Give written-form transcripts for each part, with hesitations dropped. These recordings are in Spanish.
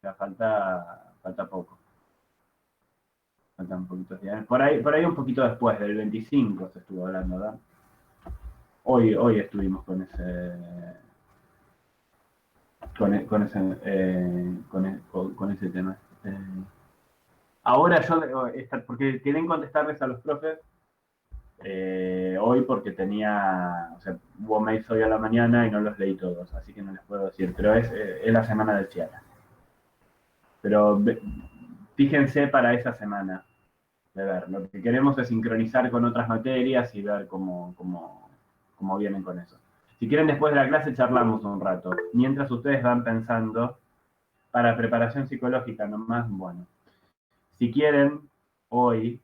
Ya falta poco. Faltan poquitos días. Por ahí un poquito después, del 25 se estuvo hablando, ¿verdad? Hoy estuvimos con ese tema. Eh, Ahora porque quería contestarles a los profes hoy porque o sea, hubo mails hoy a la mañana y no los leí todos, así que no les puedo decir, pero es la semana del CIALA. Pero fíjense para esa semana, de ver, lo que queremos es sincronizar con otras materias y ver cómo vienen con eso. Si quieren, después de la clase charlamos un rato, mientras ustedes van pensando para preparación psicológica nomás, bueno, si quieren, hoy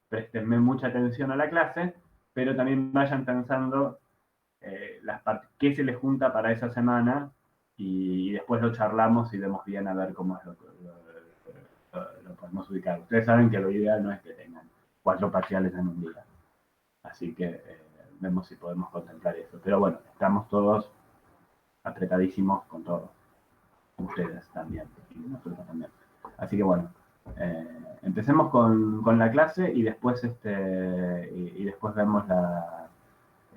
préstenme mucha atención a la clase, pero también vayan pensando qué se les junta para esa semana y después lo charlamos y vemos bien a ver cómo es lo podemos ubicar. Ustedes saben que lo ideal no es que tengan 4 parciales en un día, así que vemos si podemos contemplar eso. Pero bueno, estamos todos apretadísimos con todo, ustedes también y nosotros también. Así que bueno, empecemos con la clase y después, y después vemos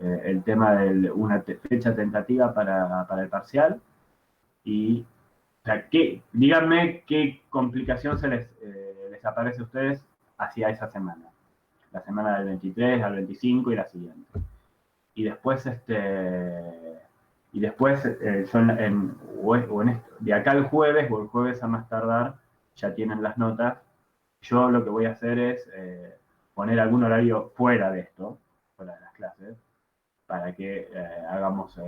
el tema de una fecha tentativa para el parcial. Y, o sea, díganme qué complicación les aparece a ustedes hacia esa semana. La semana del 23 al 25 y la siguiente. Y después, de acá al jueves o el jueves a más tardar, ya tienen las notas. Yo lo que voy a hacer es poner algún horario fuera de esto, fuera de las clases, para que hagamos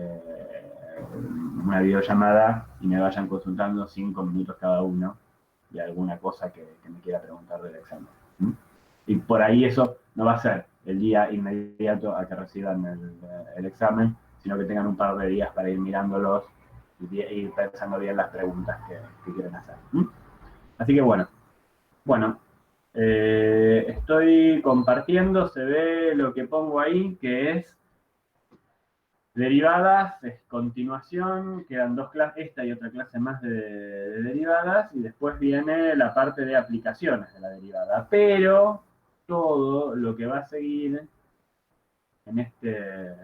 una videollamada y me vayan consultando 5 minutos cada uno de alguna cosa que me quiera preguntar del examen. ¿Mm? Y por ahí eso no va a ser el día inmediato a que reciban el examen, sino que tengan un par de días para ir mirándolos y ir pensando bien las preguntas que quieren hacer. ¿Mm? Así que bueno, estoy compartiendo, se ve lo que pongo ahí, que es derivadas, es continuación, quedan 2 clases, esta y otra clase más de derivadas, y después viene la parte de aplicaciones de la derivada. Pero todo lo que va a seguir en este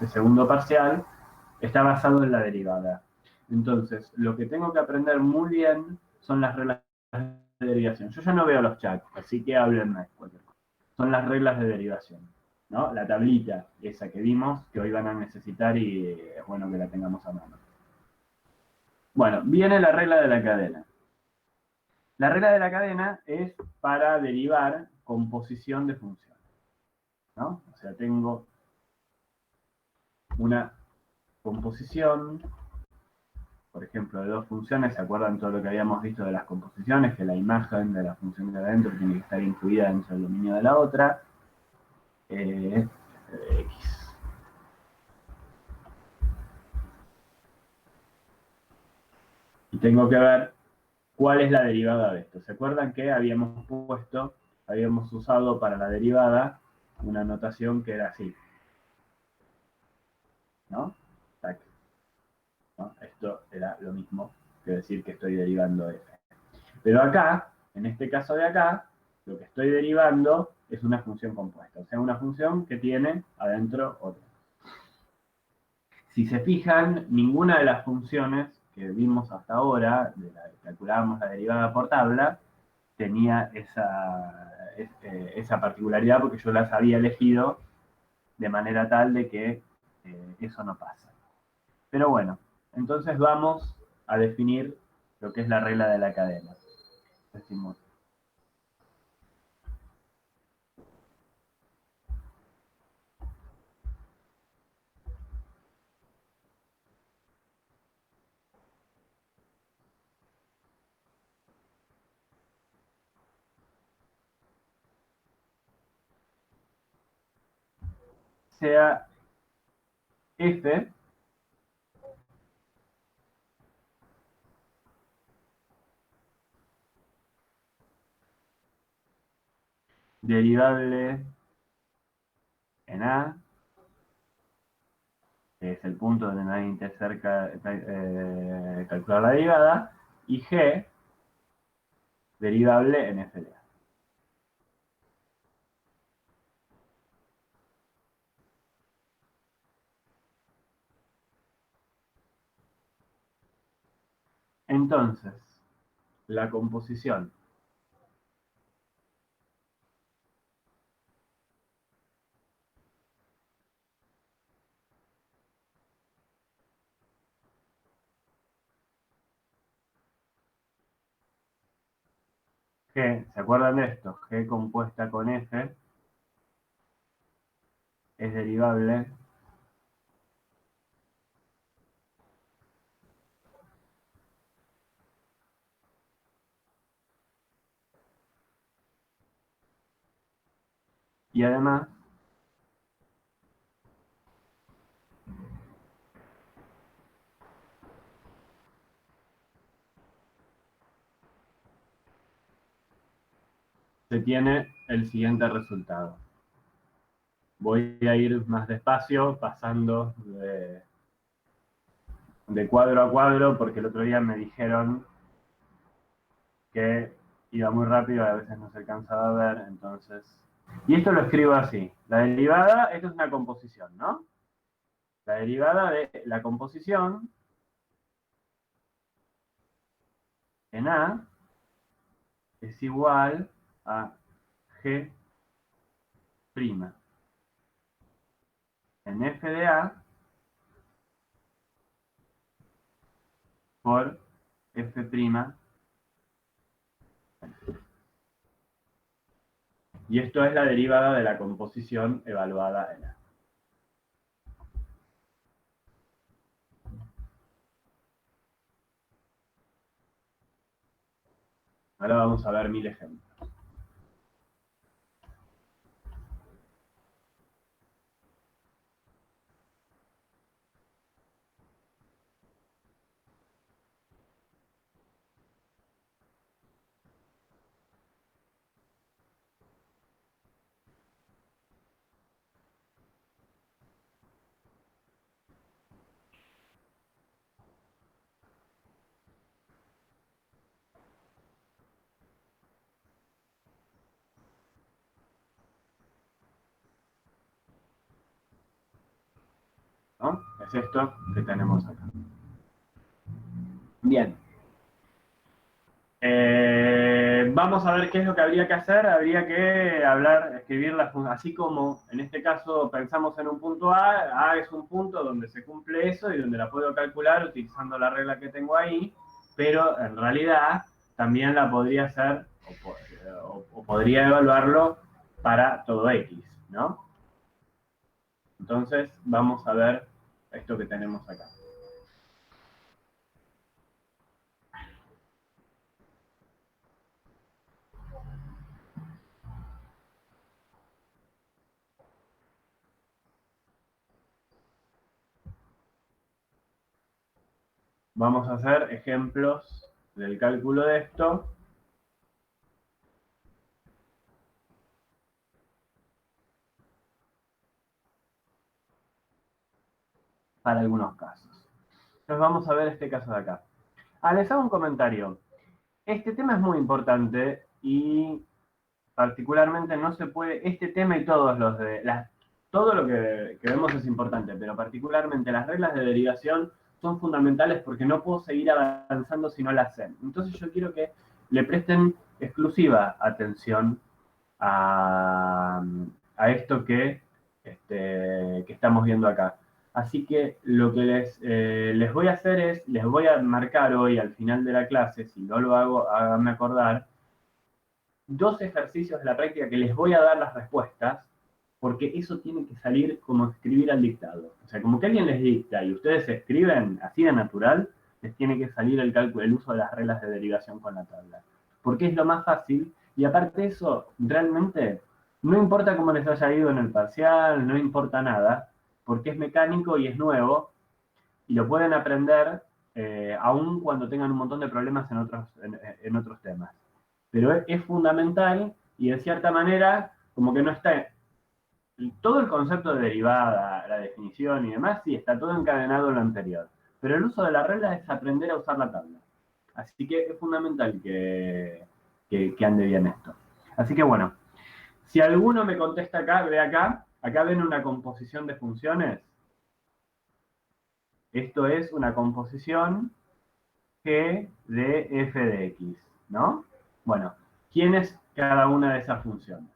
segundo parcial está basado en la derivada. Entonces, lo que tengo que aprender muy bien son las reglas de derivación. Yo ya no veo los chats, así que háblenme cualquier cosa. Son las reglas de derivación, ¿no? La tablita esa que vimos, que hoy van a necesitar y es bueno que la tengamos a mano. Bueno, viene la regla de la cadena. La regla de la cadena es para derivar composición de funciones, ¿no? O sea, tengo una composición, por ejemplo, de 2 funciones. ¿Se acuerdan todo lo que habíamos visto de las composiciones? Que la imagen de la función de adentro tiene que estar incluida dentro del dominio de la otra. X. Y tengo que ver cuál es la derivada de esto. ¿Se acuerdan que habíamos usado para la derivada una notación que era así? ¿No? ¿No? Esto era lo mismo que decir que estoy derivando f. Pero acá, en este caso de acá, lo que estoy derivando es una función compuesta, o sea, una función que tiene adentro otra. Si se fijan, ninguna de las funciones que vimos hasta ahora, de la que calculábamos la derivada por tabla, tenía esa particularidad porque yo las había elegido de manera tal de que eso no pasa. Pero bueno, entonces vamos a definir lo que es la regla de la cadena. Decimos, sea f derivable en A que es el punto donde nadie te acerca calcular la derivada, y g, derivable en f de a. Entonces, la composición g, ¿se acuerdan de esto? G compuesta con f es derivable y además se tiene el siguiente resultado. Voy a ir más despacio, pasando de cuadro a cuadro, porque el otro día me dijeron que iba muy rápido, a veces no se alcanzaba a ver, entonces... Y esto lo escribo así. La derivada, esto es una composición, ¿no? La derivada de la composición en A es igual a G' en f de A por f'. Y esto es la derivada de la composición evaluada en A. Ahora vamos a ver 1000 ejemplos. ¿No? Es esto que tenemos acá. Bien. Vamos a ver qué es lo que habría que hacer. Habría que hablar, escribir las funciones. Así como en este caso pensamos en un punto A, A es un punto donde se cumple eso y donde la puedo calcular utilizando la regla que tengo ahí, pero en realidad también la podría hacer o podría evaluarlo para todo X, ¿no? Entonces vamos a ver esto que tenemos acá. Vamos a hacer ejemplos del cálculo de esto para algunos casos. Entonces vamos a ver este caso de acá. Les hago un comentario. Este tema es muy importante y particularmente no se puede, este tema y todos los de, todo lo que vemos es importante, pero particularmente las reglas de derivación son fundamentales porque no puedo seguir avanzando si no las sé. Entonces yo quiero que le presten exclusiva atención a, a esto que estamos viendo acá. Así que lo que les voy a hacer es, les voy a marcar hoy al final de la clase, si no lo hago, háganme acordar, 2 ejercicios de la práctica que les voy a dar las respuestas, porque eso tiene que salir como escribir al dictado. O sea, como que alguien les dicta y ustedes escriben así de natural, les tiene que salir el cálculo, el uso de las reglas de derivación con la tabla. Porque es lo más fácil y aparte de eso, realmente no importa cómo les haya ido en el parcial, no importa nada, porque es mecánico y es nuevo y lo pueden aprender aún cuando tengan un montón de problemas en otros temas. Pero es fundamental y de cierta manera como que no está todo el concepto de derivada, la definición y demás, sí, está todo encadenado en lo anterior. Pero el uso de la regla es aprender a usar la tabla. Así que es fundamental que ande bien esto. Así que bueno, si alguno me contesta acá, ve acá, acá ven una composición de funciones. Esto es una composición G de f de x, ¿no? Bueno, ¿quién es cada una de esas funciones?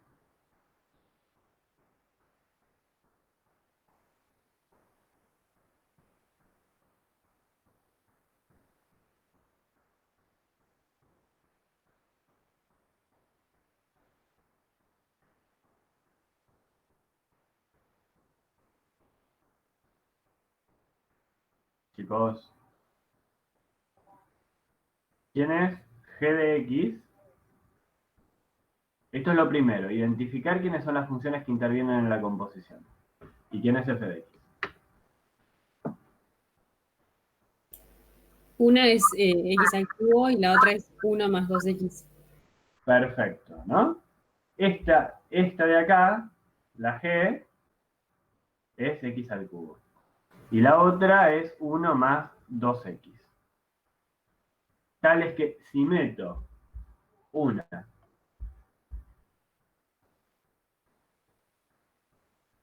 Chicos, ¿quién es G de x? Esto es lo primero, identificar quiénes son las funciones que intervienen en la composición. ¿Y quién es f de x? Una es x al cubo y la otra es 1 más 2x. Perfecto, ¿no? Esta de acá, la g, es x al cubo. Y la otra es 1 más 2x. Tal es que si meto una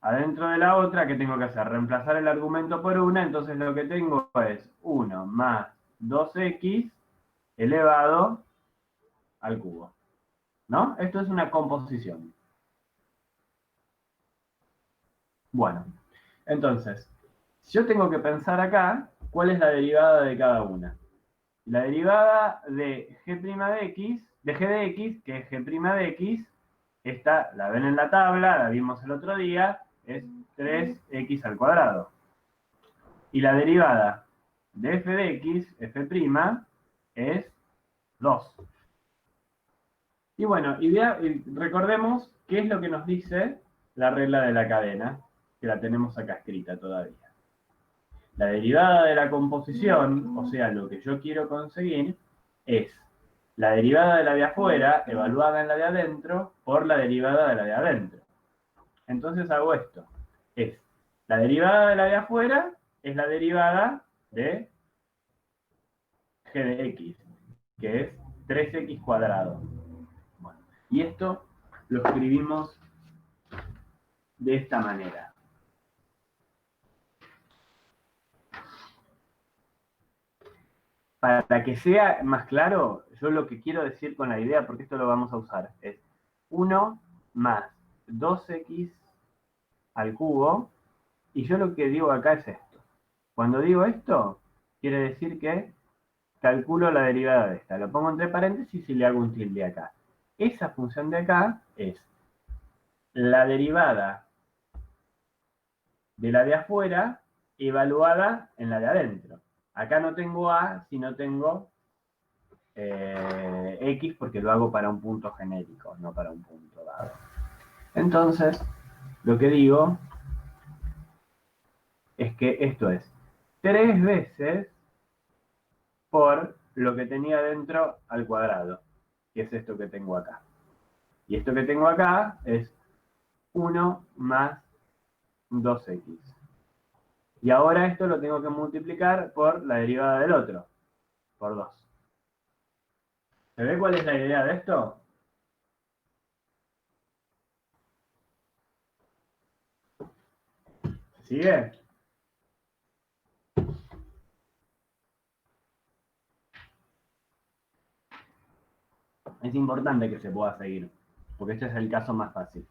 adentro de la otra, ¿qué tengo que hacer? Reemplazar el argumento por una, entonces lo que tengo es 1 más 2x elevado al cubo, ¿no? Esto es una composición. Bueno, entonces, yo tengo que pensar acá cuál es la derivada de cada una. La derivada de g' de x, de g de x, que es g' de x, esta la ven en la tabla, la vimos el otro día, es 3x al cuadrado. Y la derivada de f de x, f', es 2. Y bueno, y recordemos qué es lo que nos dice la regla de la cadena, que la tenemos acá escrita todavía. La derivada de la composición, o sea, lo que yo quiero conseguir, es la derivada de la de afuera, evaluada en la de adentro, por la derivada de la de adentro. Entonces hago esto. Es la derivada de la de afuera, es la derivada de g de x, que es 3x cuadrado. Bueno, y esto lo escribimos de esta manera. Para que sea más claro, yo lo que quiero decir con la idea, porque esto lo vamos a usar, es 1 más 2x al cubo, y yo lo que digo acá es esto. Cuando digo esto, quiere decir que calculo la derivada de esta. Lo pongo entre paréntesis y le hago un tilde acá. Esa función de acá es la derivada de la de afuera evaluada en la de adentro. Acá no tengo a, sino tengo x porque lo hago para un punto genérico, no para un punto dado. Entonces, lo que digo es que esto es 3 veces por lo que tenía dentro al cuadrado, que es esto que tengo acá. Y esto que tengo acá es 1 más 2x. Y ahora esto lo tengo que multiplicar por la derivada del otro, por 2. ¿Se ve cuál es la idea de esto? ¿Se sigue? Es importante que se pueda seguir, porque este es el caso más fácil.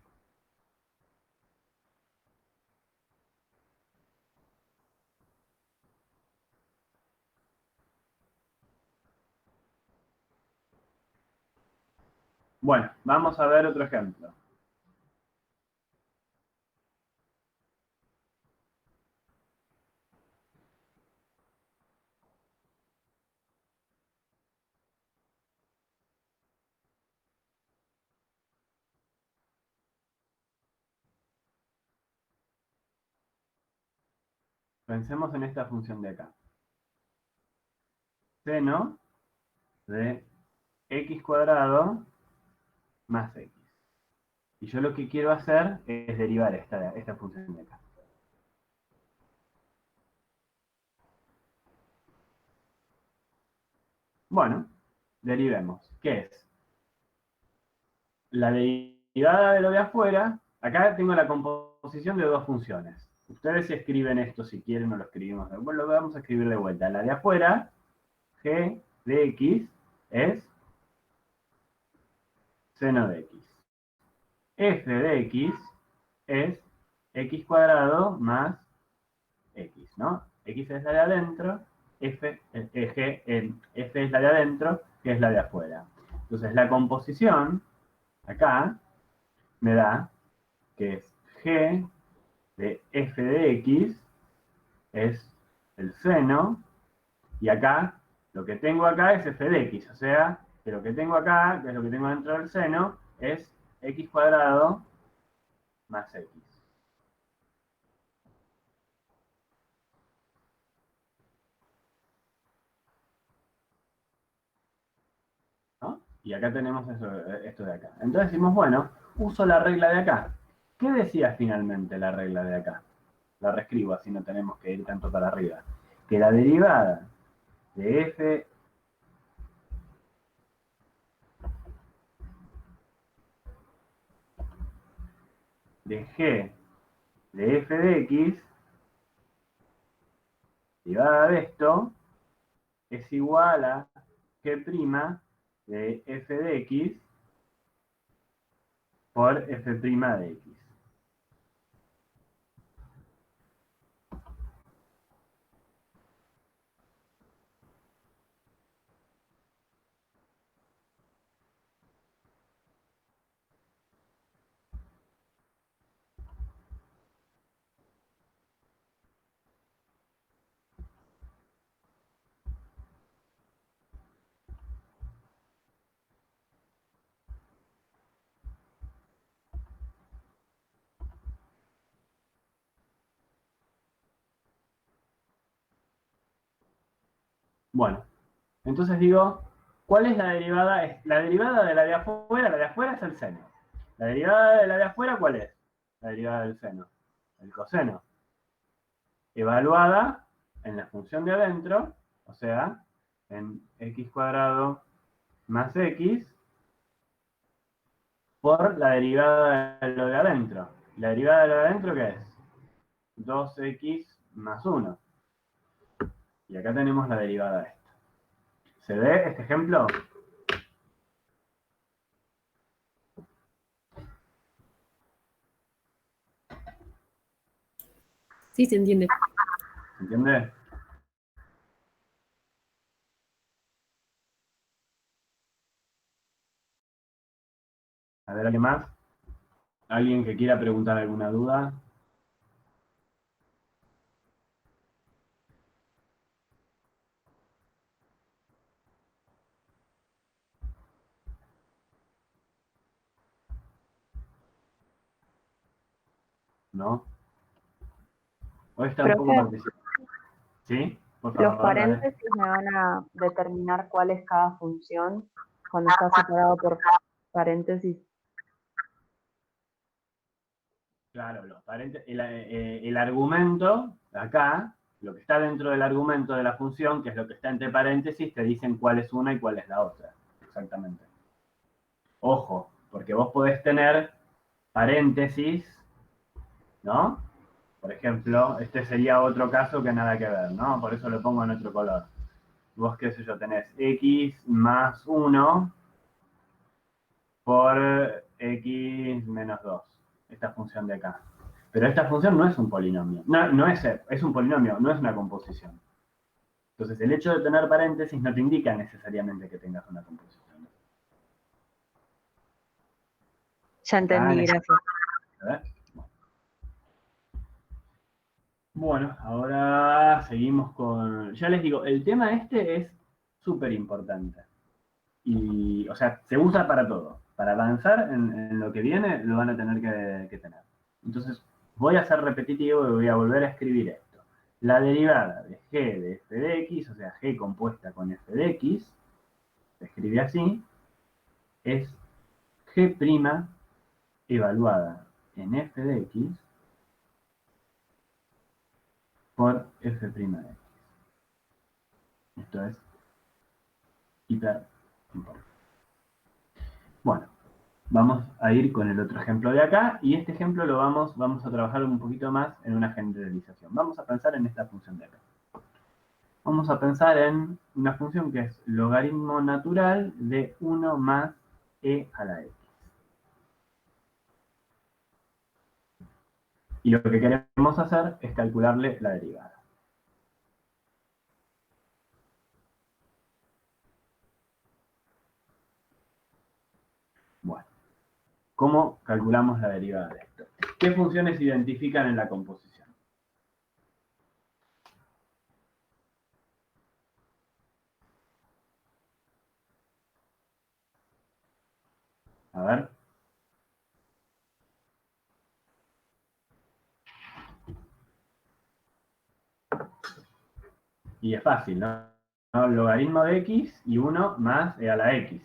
Bueno, vamos a ver otro ejemplo. Pensemos en esta función de acá. Seno de x cuadrado más x. Y yo lo que quiero hacer es derivar esta función de acá. Bueno, derivemos. ¿Qué es? La derivada de lo de afuera, acá tengo la composición de dos funciones. Ustedes escriben esto si quieren o lo escribimos. Bueno, lo vamos a escribir de vuelta. La de afuera, g de x, es seno de x. F de x es x cuadrado más x, ¿no? X es la de adentro, F es la de adentro, que es la de afuera. Entonces la composición, acá, me da que es g de f de x es el seno, y acá, lo que tengo acá es f de x, o sea, que lo que tengo acá, que es lo que tengo dentro del seno, es x cuadrado más x. ¿No? Y acá tenemos esto de acá. Entonces decimos, bueno, uso la regla de acá. ¿Qué decía finalmente la regla de acá? La reescribo, así no tenemos que ir tanto para arriba. Que la derivada de f de g de f de x, derivada de esto, es igual a g' de f de x por f' de x. Bueno, entonces digo, ¿cuál es la derivada? La derivada de la de afuera es el seno. ¿La derivada de la de afuera cuál es? La derivada del seno, el coseno. Evaluada en la función de adentro, o sea, en x cuadrado más x, por la derivada de lo de adentro. ¿La derivada de lo de adentro qué es? 2x más 1. Y acá tenemos la derivada de esto. ¿Se ve este ejemplo? Sí, se entiende. ¿Se entiende? A ver, ¿alguien más? ¿Alguien que quiera preguntar alguna duda? ¿No? Hoy está un poco Profe, participando. ¿Sí? Por los favor, dale. paréntesis me van a determinar cuál es cada función cuando está separado por paréntesis. Claro, el argumento, acá, lo que está dentro del argumento de la función, que es lo que está entre paréntesis, te dicen cuál es una y cuál es la otra. Exactamente. Ojo, porque vos podés tener paréntesis, ¿no? Por ejemplo, este sería otro caso que nada que ver, ¿no? Por eso lo pongo en otro color. Vos, qué sé yo, tenés x más 1 por x menos 2. Esta función de acá. Pero esta función no es un polinomio. No es un polinomio, no es una composición. Entonces, el hecho de tener paréntesis no te indica necesariamente que tengas una composición. Ya Acá entendí, gracias. ¿verdad? Bueno, ahora seguimos con... Ya les digo, el tema este es súper importante. Y, o sea, se usa para todo. Para avanzar en lo que viene, lo van a tener que tener. Entonces, voy a ser repetitivo y voy a volver a escribir esto. La derivada de g de f de x, o sea, g compuesta con f de x, se escribe así, es g' evaluada en f de x por f' de x. Esto es hiper importante. Bueno, vamos a ir con el otro ejemplo de acá, y este ejemplo lo vamos a trabajar un poquito más en una generalización. Vamos a pensar en esta función de acá. Vamos a pensar en una función que es logaritmo natural de 1 más e a la x. Y lo que queremos hacer es calcularle la derivada. Bueno, ¿cómo calculamos la derivada de esto? ¿Qué funciones se identifican en la composición? A ver. Y es fácil, ¿no? Logaritmo de x y 1 más e a la x.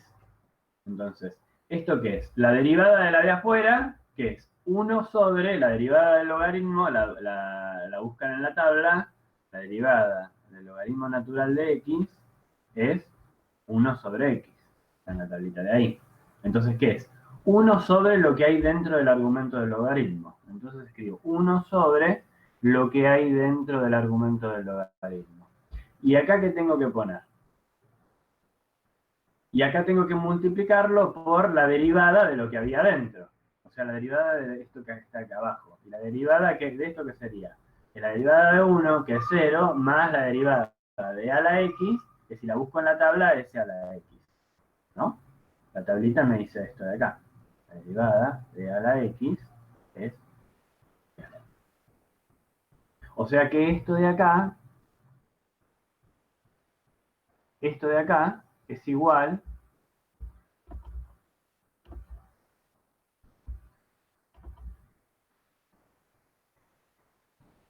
Entonces, ¿esto qué es? La derivada de la de afuera, que es 1 sobre la derivada del logaritmo, la buscan en la tabla, la derivada del logaritmo natural de x es 1 sobre x, en la tablita de ahí. Entonces, ¿qué es? 1 sobre lo que hay dentro del argumento del logaritmo. Entonces escribo 1 sobre lo que hay dentro del argumento del logaritmo. ¿Y acá qué tengo que poner? Y acá tengo que multiplicarlo por la derivada de lo que había dentro. O sea, la derivada de esto que está acá abajo. Y la derivada de esto que sería la derivada de 1, que es 0, más la derivada de a la x, que si la busco en la tabla es a la x. ¿No? La tablita me dice esto de acá. La derivada de a la x es a la x. O sea que esto de acá es igual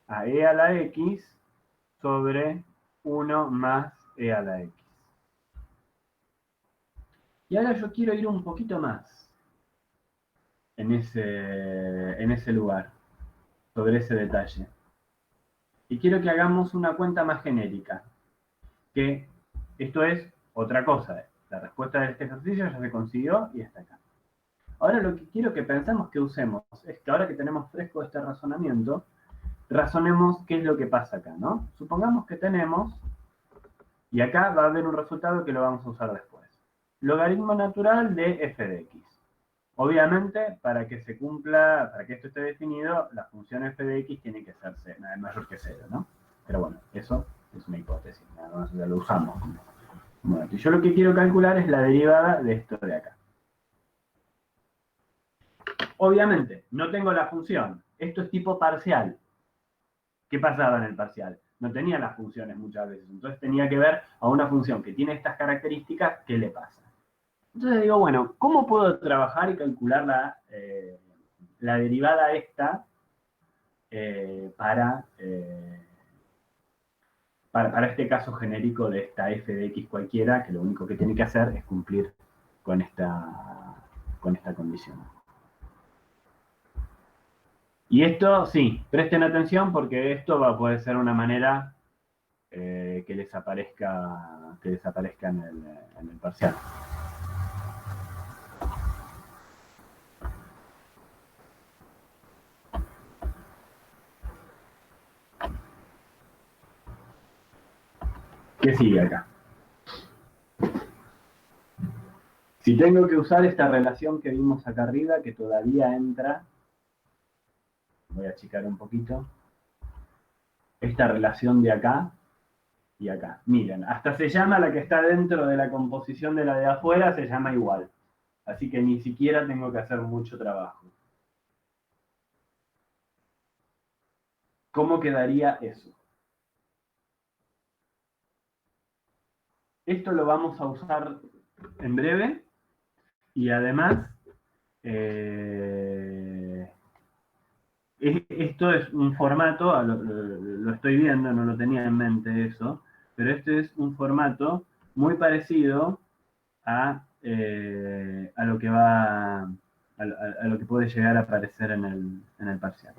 a e a la x sobre 1 más e a la x. Y ahora yo quiero ir un poquito más en ese lugar, sobre ese detalle. Y quiero que hagamos una cuenta más genérica, que esto es otra cosa. La respuesta de este ejercicio ya se consiguió y está acá. Ahora lo que quiero que pensemos que usemos es que ahora que tenemos fresco este razonamiento, razonemos qué es lo que pasa acá, ¿no? Supongamos que tenemos, y acá va a haber un resultado que lo vamos a usar después. Logaritmo natural de f de x. Obviamente, para que se cumpla, para que esto esté definido, la función f de x tiene que ser mayor que 0, ¿no? Pero bueno, eso es una hipótesis, nada más ya lo usamos. Bueno, y yo lo que quiero calcular es la derivada de esto de acá. Obviamente, no tengo la función. Esto es tipo parcial. ¿Qué pasaba en el parcial? No tenía las funciones muchas veces. Entonces tenía que ver a una función que tiene estas características, ¿qué le pasa? Entonces digo, bueno, ¿cómo puedo trabajar y calcular la derivada esta para este caso genérico de esta f de x cualquiera, que lo único que tiene que hacer es cumplir con esta condición? Y esto, sí, presten atención porque esto va a poder ser una manera que les aparezca en el parcial. ¿Qué sigue acá? Si tengo que usar esta relación que vimos acá arriba, que todavía entra, voy a achicar un poquito, esta relación de acá y acá. Miren, hasta se llama la que está dentro de la composición de la de afuera, se llama igual. Así que ni siquiera tengo que hacer mucho trabajo. ¿Cómo quedaría eso? Esto lo vamos a usar en breve y además esto es un formato, lo estoy viendo, no lo tenía en mente eso, pero este es un formato muy parecido a lo que va a lo que puede llegar a aparecer en el parcial.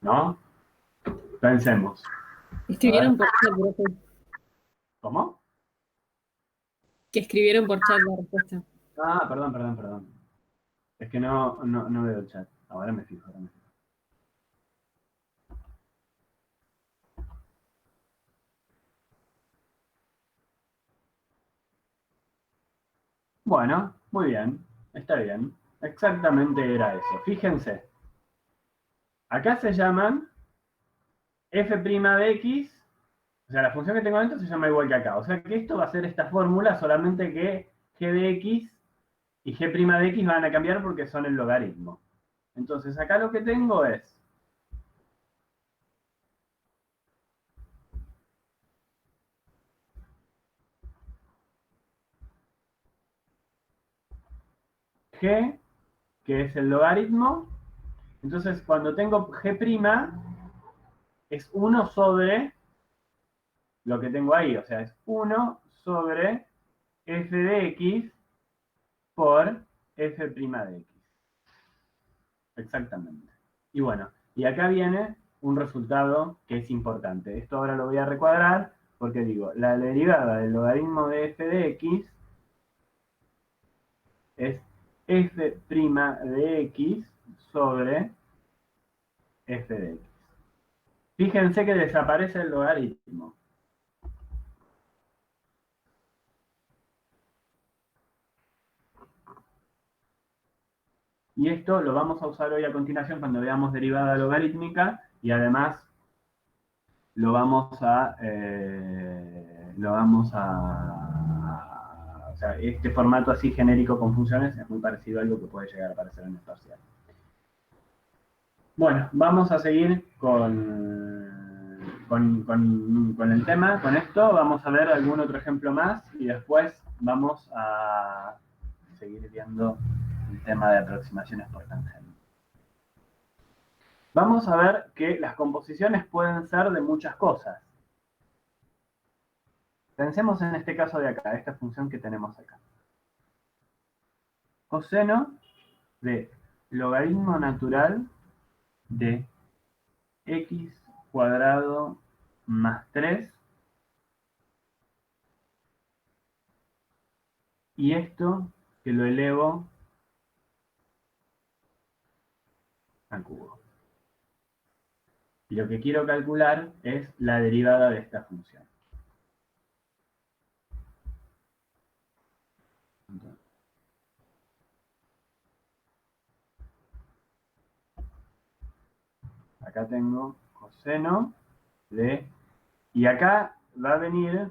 ¿No? Pensemos. Escribieron por chat, profe. ¿Cómo? Que escribieron por chat la respuesta. Ah, perdón. Es que no veo el chat. Ahora me fijo. Bueno, muy bien. Está bien. Exactamente era eso. Fíjense. Acá se llaman f' de x. O sea, la función que tengo dentro se llama igual que acá. O sea que esto va a ser esta fórmula, solamente que g de x y g' de x van a cambiar porque son el logaritmo. Entonces acá lo que tengo es g, que es el logaritmo. Entonces cuando tengo g' es 1 sobre lo que tengo ahí. O sea, es 1 sobre f de x por f' de x. Exactamente. Y bueno, y acá viene un resultado que es importante. Esto ahora lo voy a recuadrar porque digo, la derivada del logaritmo de f de x es f' de x sobre f de x. Fíjense que desaparece el logaritmo. Y esto lo vamos a usar hoy a continuación cuando veamos derivada logarítmica y además o sea, este formato así genérico con funciones es muy parecido a algo que puede llegar a aparecer en el parcial. Bueno, vamos a seguir con el tema, con esto. Vamos a ver algún otro ejemplo más y después vamos a seguir viendo el tema de aproximaciones por tangente. Vamos a ver que las composiciones pueden ser de muchas cosas. Pensemos en este caso de acá, esta función que tenemos acá. Coseno de logaritmo natural de x cuadrado más 3 y esto que lo elevo al cubo. Y lo que quiero calcular es la derivada de esta función. Entonces, acá tengo coseno de... Y acá va a venir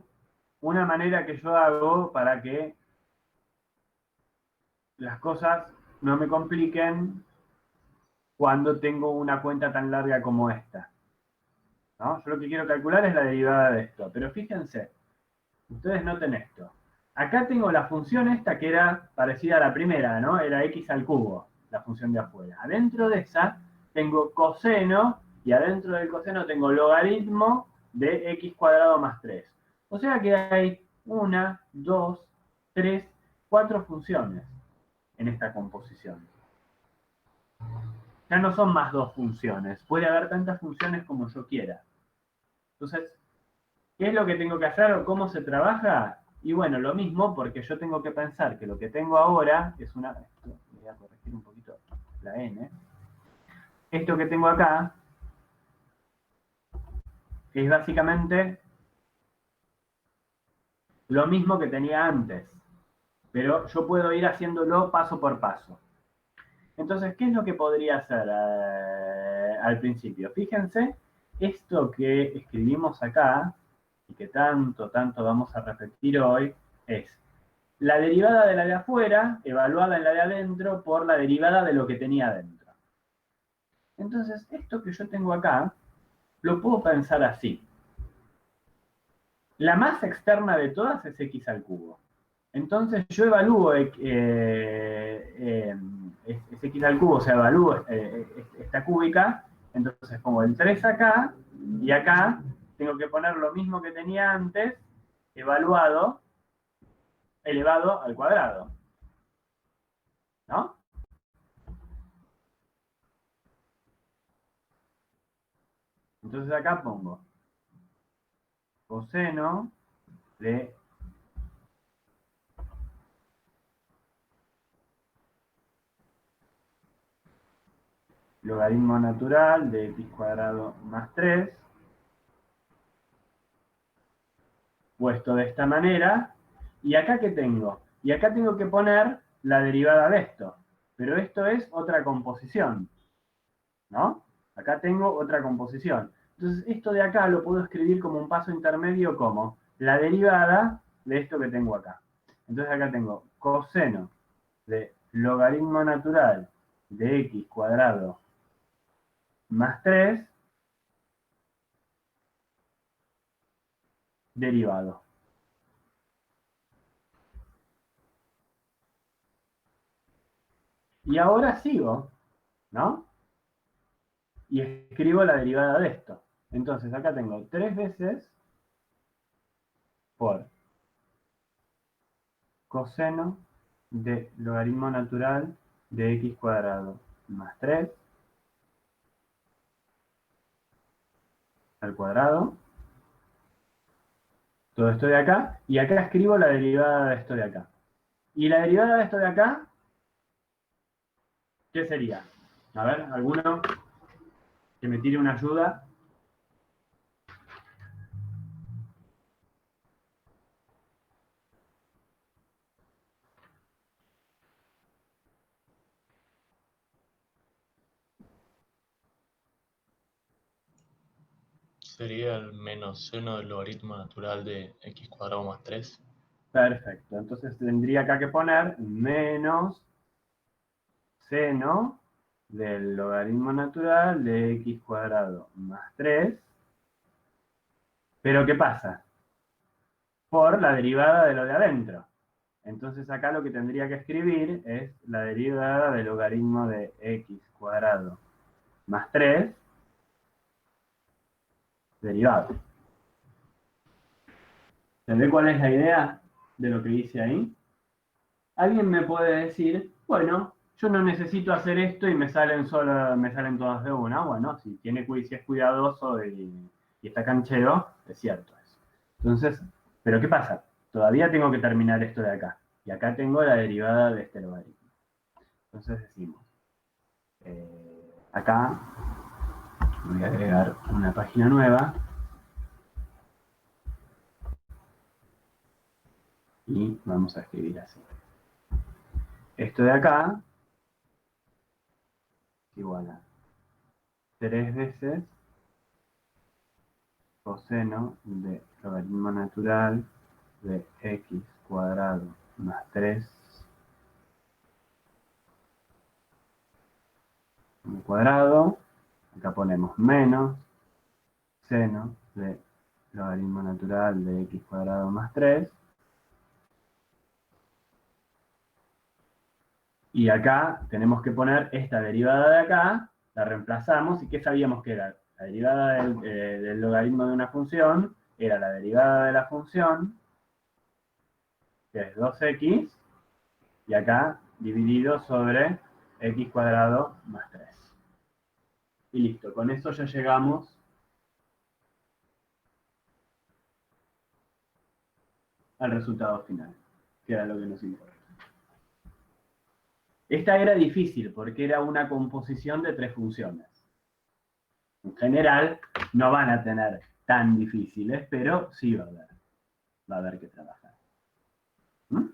una manera que yo hago para que las cosas no me compliquen cuando tengo una cuenta tan larga como esta. ¿No? Yo lo que quiero calcular es la derivada de esto. Pero fíjense, ustedes noten esto. Acá tengo la función esta que era parecida a la primera, ¿no? Era x al cubo, la función de afuera. Adentro de esa tengo coseno y adentro del coseno tengo logaritmo de x cuadrado más 3. O sea que hay 1, 2, 3, 4 funciones en esta composición. Ya no son más dos funciones. Puede haber tantas funciones como yo quiera. Entonces, ¿qué es lo que tengo que hacer o cómo se trabaja? Y bueno, lo mismo porque yo tengo que pensar que lo que tengo ahora es una... Voy a corregir un poquito la n. Esto que tengo acá es básicamente lo mismo que tenía antes. Pero yo puedo ir haciéndolo paso por paso. Entonces, ¿qué es lo que podría hacer al principio? Fíjense, esto que escribimos acá, y que tanto vamos a repetir hoy, es la derivada de la de afuera, evaluada en la de adentro, por la derivada de lo que tenía adentro. Entonces, esto que yo tengo acá, lo puedo pensar así. La más externa de todas es x al cubo. Entonces yo evalúo es x al cubo, o sea, evalúo esta cúbica, entonces pongo el 3 acá, y acá tengo que poner lo mismo que tenía antes, evaluado, elevado al cuadrado, ¿no? Entonces acá pongo coseno de logaritmo natural de x cuadrado más 3, puesto de esta manera. ¿Y acá qué tengo? Y acá tengo que poner la derivada de esto. Pero esto es otra composición, ¿no? Acá tengo otra composición. Entonces, esto de acá lo puedo escribir como un paso intermedio como la derivada de esto que tengo acá. Entonces acá tengo coseno de logaritmo natural de x cuadrado más 3 derivado. Y ahora sigo, ¿no? Y escribo la derivada de esto. Entonces acá tengo 3 veces por coseno de logaritmo natural de x cuadrado más 3 al cuadrado. Todo esto de acá. Y acá escribo la derivada de esto de acá. Y la derivada de esto de acá, ¿qué sería? A ver, ¿alguno que me tire una ayuda? Sería el menos seno del logaritmo natural de x cuadrado más 3. Perfecto. Entonces tendría acá que poner menos seno del logaritmo natural de x cuadrado más 3. Pero ¿qué pasa? Por la derivada de lo de adentro. Entonces acá lo que tendría que escribir es la derivada del logaritmo de x cuadrado más 3 derivado. ¿Se ve cuál es la idea de lo que hice ahí? Alguien me puede decir, bueno, yo no necesito hacer esto y me salen todas de una. Bueno, si es cuidadoso y está canchero, es cierto eso. Entonces, ¿pero qué pasa? Todavía tengo que terminar esto de acá. Y acá tengo la derivada de este logaritmo. Entonces decimos, acá voy a agregar una página nueva y vamos a escribir así. Esto de acá es igual a 3 veces coseno de logaritmo natural de x cuadrado más 3 al cuadrado. Acá ponemos menos seno de logaritmo natural de x cuadrado más 3. Y acá tenemos que poner esta derivada de acá, la reemplazamos, ¿y qué sabíamos que era? La derivada del logaritmo de una función era la derivada de la función, que es 2x, y acá dividido sobre x cuadrado más 3. Y listo, con eso ya llegamos al resultado final, que era lo que nos importa. Esta era difícil porque era una composición de 3 funciones. En general no van a tener tan difíciles, pero sí va a haber que trabajar. ¿Mm?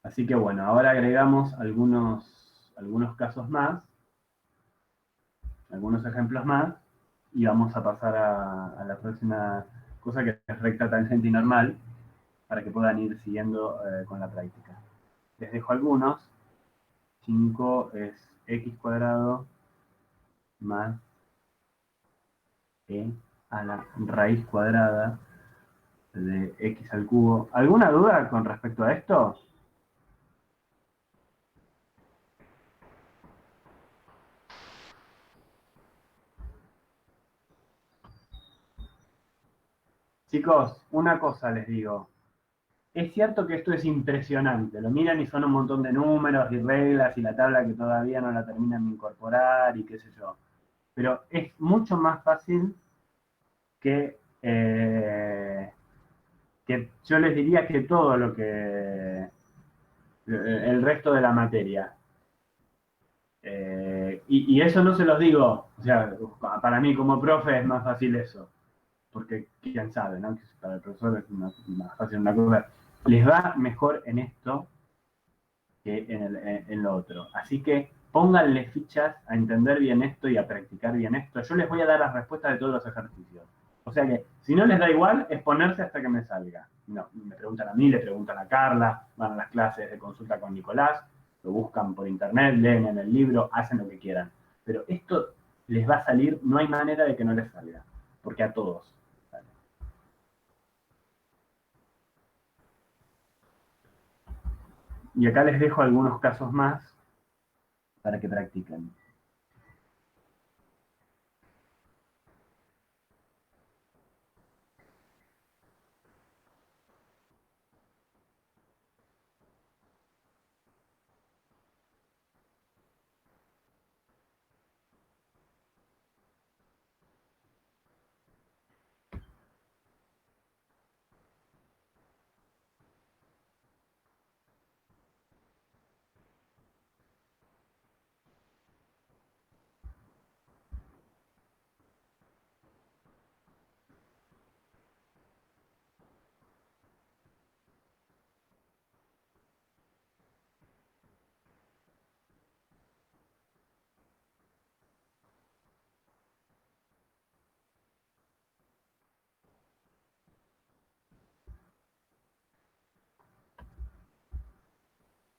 Así que bueno, ahora agregamos algunos casos más, algunos ejemplos más, y vamos a pasar a la próxima cosa, que es recta, tangente y normal, para que puedan ir siguiendo con la práctica. Les dejo algunos. 5 es x cuadrado más e a la raíz cuadrada de x al cubo. ¿Alguna duda con respecto a esto? Chicos, una cosa les digo. Es cierto que esto es impresionante. Lo miran y son un montón de números y reglas y la tabla que todavía no la terminan de incorporar y qué sé yo. Pero es mucho más fácil que yo les diría que todo lo que el resto de la materia. Y eso no se los digo, o sea, para mí como profe es más fácil eso, porque quién sabe, ¿no? Que para el profesor es más fácil una cosa. Les va mejor en esto que en lo otro. Así que pónganle fichas a entender bien esto y a practicar bien esto. Yo les voy a dar las respuestas de todos los ejercicios. O sea que, si no les da igual, es ponerse hasta que me salga. No, me preguntan a mí, le preguntan a Carla, van a las clases de consulta con Nicolás, lo buscan por internet, leen en el libro, hacen lo que quieran. Pero esto les va a salir, no hay manera de que no les salga, porque a todos sale. Y acá les dejo algunos casos más para que practiquen.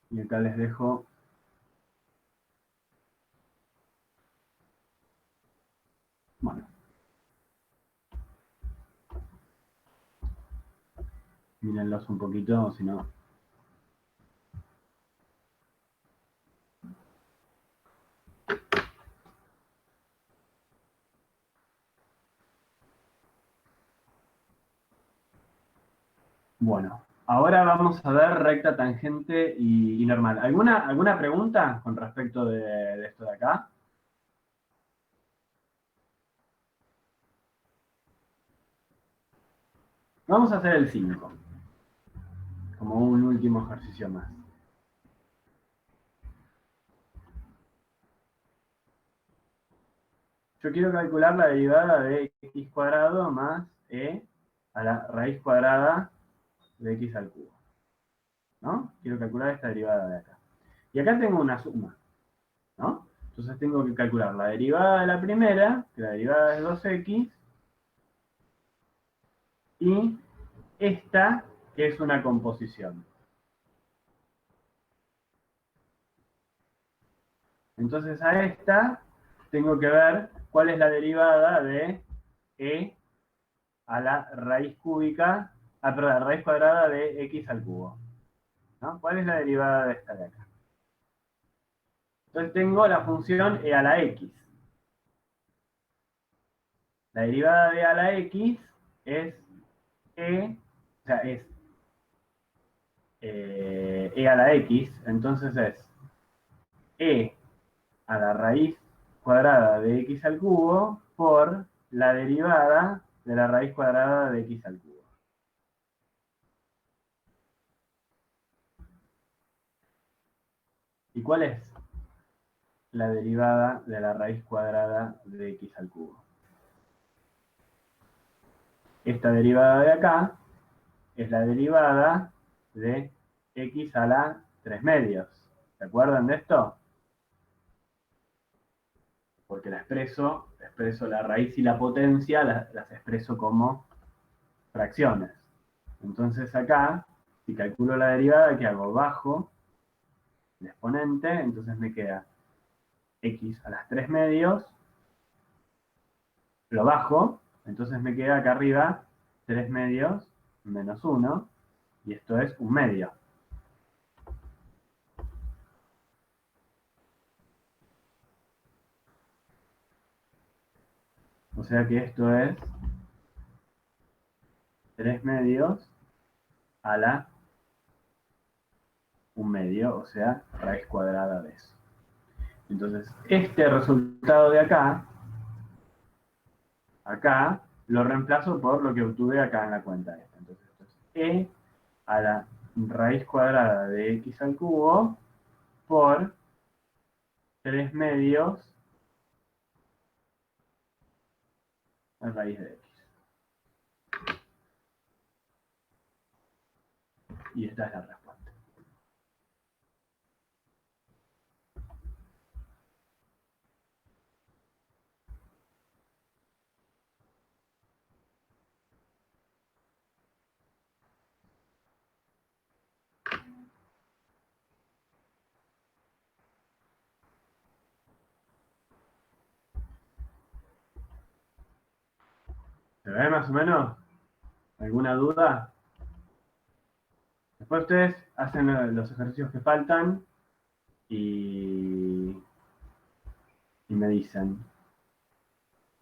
Y acá les dejo bueno, mírenlos un poquito, si no. Bueno, ahora vamos a ver recta, tangente y normal. ¿Alguna pregunta con respecto de esto de acá? Vamos a hacer el 5, como un último ejercicio más. Yo quiero calcular la derivada de x cuadrado más e a la raíz cuadrada de x al cubo. ¿No? Quiero calcular esta derivada de acá. Y acá tengo una suma, ¿no? Entonces tengo que calcular la derivada de la primera, que la derivada es 2x, y esta, que es una composición. Entonces a esta tengo que ver cuál es la derivada de e a la raíz cúbica, perdón, la raíz cuadrada de x al cubo. ¿No? ¿Cuál es la derivada de esta de acá? Entonces tengo la función e a la x. La derivada de e a la x es o sea, es e a la x, entonces es e a la raíz cuadrada de x al cubo por la derivada de la raíz cuadrada de x al cubo. ¿Y cuál es la derivada de la raíz cuadrada de x al cubo? Esta derivada de acá es la derivada de x a la 3 medios. ¿Se acuerdan de esto? Porque la expreso la raíz y la potencia, las expreso como fracciones. Entonces acá, si calculo la derivada, ¿qué hago? Bajo el exponente, entonces me queda x a las 3 medios, lo bajo, entonces me queda acá arriba 3 medios menos 1, y esto es 1/2. O sea que esto es 3/2 a la 1/2, o sea, raíz cuadrada de eso. Entonces, este resultado de acá lo reemplazo por lo que obtuve acá en la cuenta esta. Entonces, esto es e a la raíz cuadrada de x al cubo por 3/2 a raíz de x. Y esta es la respuesta. ¿Se ve más o menos? ¿Alguna duda? Después ustedes hacen los ejercicios que faltan y me dicen.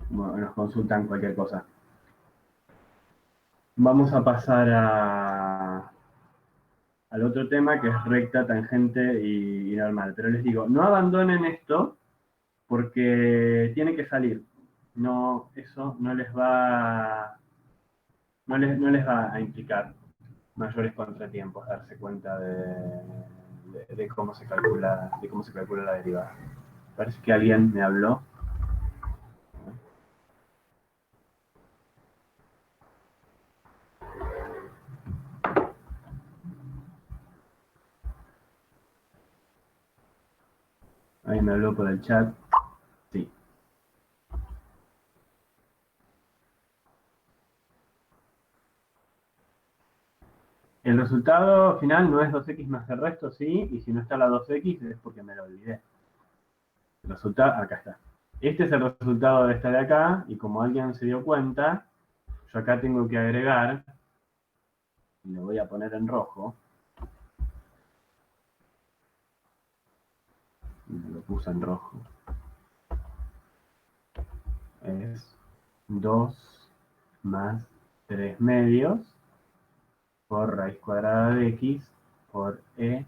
Bueno, nos consultan cualquier cosa. Vamos a pasar al otro tema, que es recta, tangente y normal. Pero les digo, no abandonen esto porque tiene que salir. No, eso no les va a implicar mayores contratiempos, darse cuenta de cómo se calcula la derivada. Parece que alguien me habló. Ahí me habló por el chat. Sí. El resultado final no es 2x más el resto, sí, y si no está la 2x es porque me lo olvidé. El resultado, acá está. Este es el resultado de esta de acá, y como alguien se dio cuenta, yo acá tengo que agregar, y lo voy a poner en rojo, y lo puse en rojo, es 2 más 3/2 por raíz cuadrada de x por e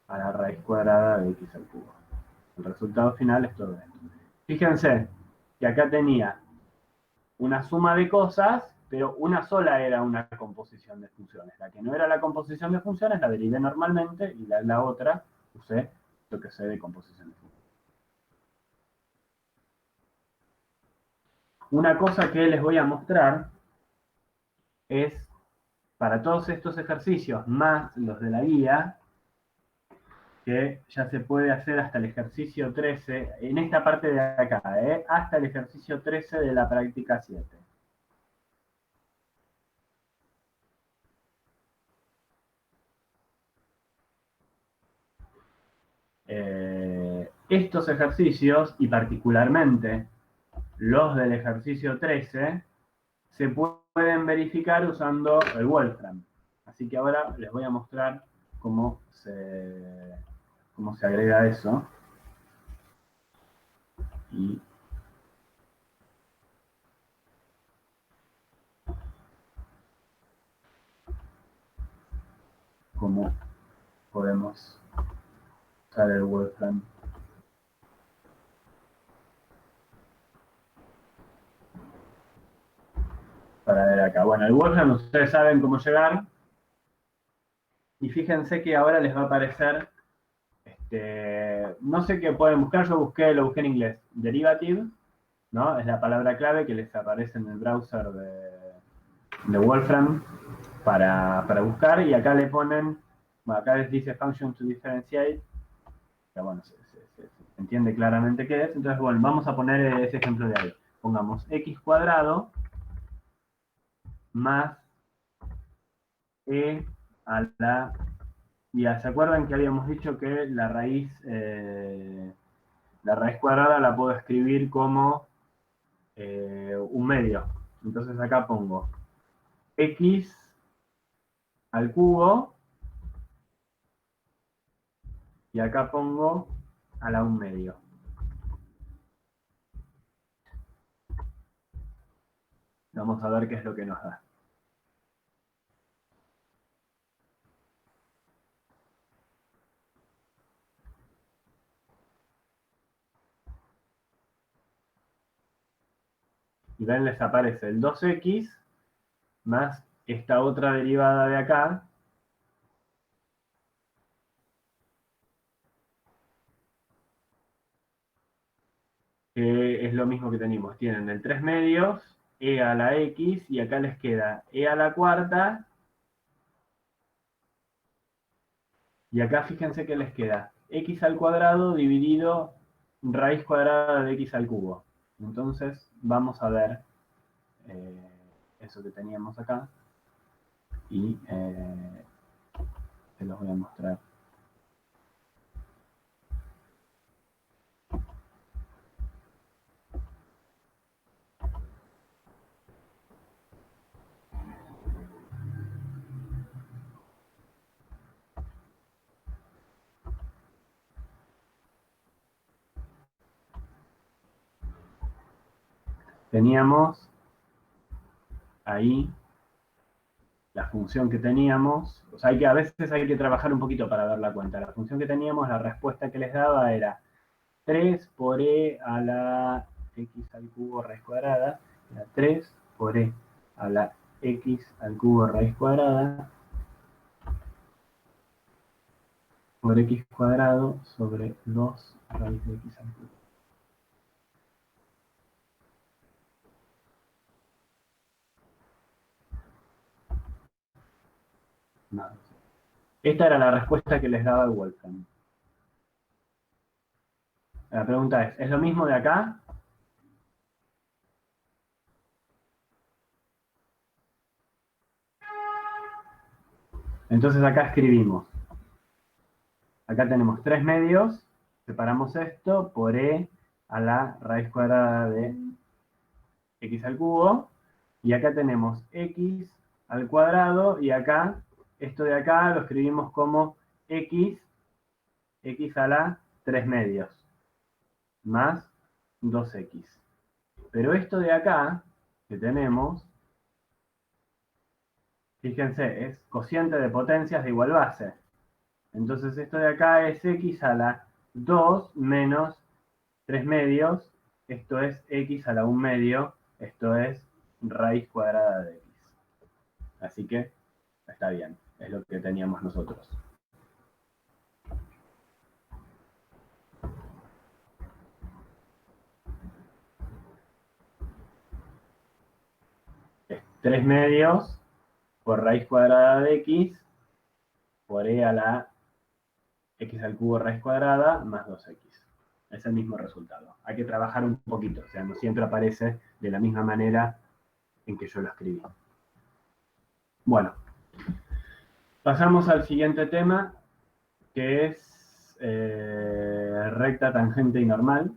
a la raíz cuadrada de x al cubo. El resultado final es todo esto. Fíjense que acá tenía una suma de cosas, pero una sola era una composición de funciones. La que no era la composición de funciones la derivé normalmente y la otra usé lo que sé de composición de funciones. Una cosa que les voy a mostrar es, para todos estos ejercicios, más los de la guía, que ya se puede hacer hasta el ejercicio 13, en esta parte de acá, hasta el ejercicio 13 de la práctica 7. Estos ejercicios, y particularmente los del ejercicio 13, se pueden verificar usando el Wolfram. Así que ahora les voy a mostrar cómo se agrega eso. Y cómo podemos usar el Wolfram. Para ver acá. Bueno, el Wolfram ustedes saben cómo llegar. Y fíjense que ahora les va a aparecer, no sé qué pueden buscar, yo lo busqué en inglés, derivative, ¿no? Es la palabra clave que les aparece en el browser de Wolfram para buscar, y acá le ponen, bueno, acá les dice function to differentiate, pero bueno, se entiende claramente qué es. Entonces, bueno, vamos a poner ese ejemplo de ahí. Pongamos x cuadrado más e a la... Ya, ¿se acuerdan que habíamos dicho que la raíz cuadrada la puedo escribir como 1/2? Entonces acá pongo x al cubo. Y acá pongo a la 1/2. Vamos a ver qué es lo que nos da. Y ven, les aparece el 2x más esta otra derivada de acá, que es lo mismo que tenemos. Tienen el 3/2, e a la x, y acá les queda e a la cuarta, y acá fíjense que les queda x al cuadrado dividido raíz cuadrada de x al cubo. Entonces vamos a ver eso que teníamos acá, y se los voy a mostrar. Teníamos ahí la función que teníamos, o sea, a veces hay que trabajar un poquito para dar la cuenta. La función que teníamos, la respuesta que les daba era 3 por e a la x al cubo raíz cuadrada, era 3 por e a la x al cubo raíz cuadrada por x cuadrado sobre 2 raíz de x al cubo. No. Esta era la respuesta que les daba el Wolfram. La pregunta ¿es lo mismo de acá? Entonces acá escribimos. Acá tenemos 3/2, separamos esto por e a la raíz cuadrada de x al cubo, y acá tenemos x al cuadrado, y acá, esto de acá lo escribimos como x a la 3/2, más 2x. Pero esto de acá, que tenemos, fíjense, es cociente de potencias de igual base. Entonces esto de acá es x a la 2 menos 3/2, esto es x a la 1/2, esto es raíz cuadrada de x. Así que está bien, es lo que teníamos nosotros. Es 3/2 por raíz cuadrada de x por e a la x al cubo raíz cuadrada más 2x. Es el mismo resultado. Hay que trabajar un poquito, o sea, no siempre aparece de la misma manera en que yo lo escribí. Bueno, pasamos al siguiente tema, que es recta, tangente y normal.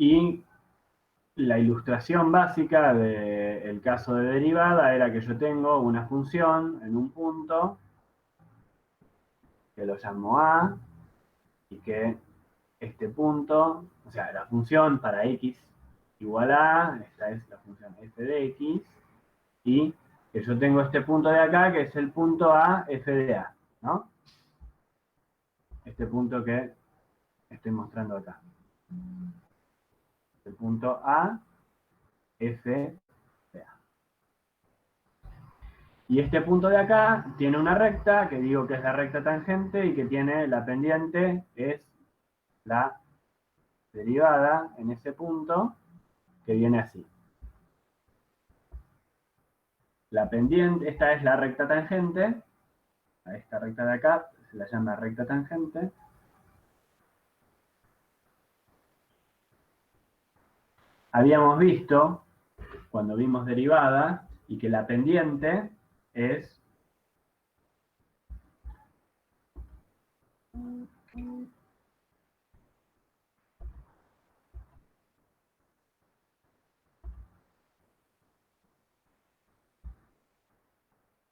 Y la ilustración básica del caso de derivada era que yo tengo una función en un punto, que lo llamo A, y que este punto, o sea, la función para x igual a, esta es la función f de x, y que yo tengo este punto de acá, que es el punto A, f de A, ¿no? Este punto que estoy mostrando acá. El punto A, f de A. Y este punto de acá tiene una recta, que digo que es la recta tangente, y que tiene la pendiente, es la derivada en ese punto, que viene así. La pendiente, esta es la recta tangente, a esta recta de acá se la llama recta tangente. Habíamos visto, cuando vimos derivada, y que la pendiente es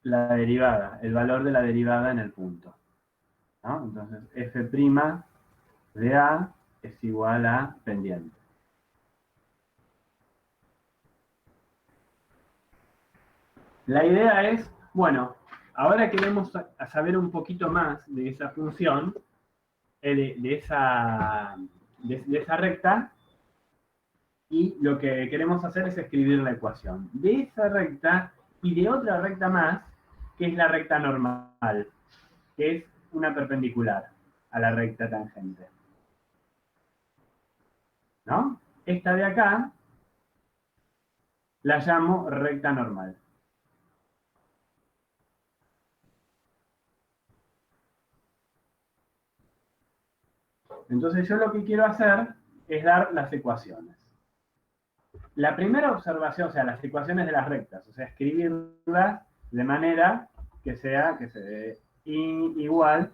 la derivada, el valor de la derivada en el punto, ¿no? Entonces, f' de A es igual a pendiente. La idea es, bueno, ahora queremos saber un poquito más de esa función, de esa recta, y lo que queremos hacer es escribir la ecuación de esa recta y de otra recta más, que es la recta normal, que es una perpendicular a la recta tangente. ¿No? Esta de acá la llamo recta normal. Entonces yo lo que quiero hacer es dar las ecuaciones. La primera observación, o sea, las ecuaciones de las rectas, o sea, escribirlas de manera que sea, que se dé igual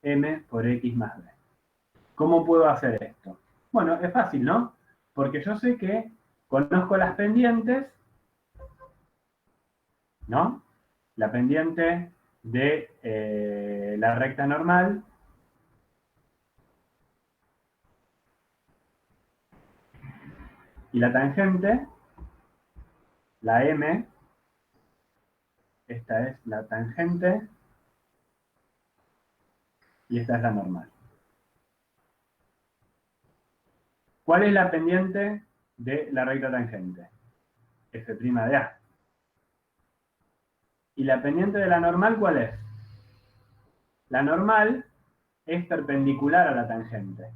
m por x más b. ¿Cómo puedo hacer esto? Bueno, es fácil, ¿no? Porque yo sé que conozco las pendientes, ¿no? La pendiente de la recta normal y la tangente, la m, esta es la tangente y esta es la normal. ¿Cuál es la pendiente de la recta tangente? F' de A. ¿Y la pendiente de la normal cuál es? La normal es perpendicular a la tangente.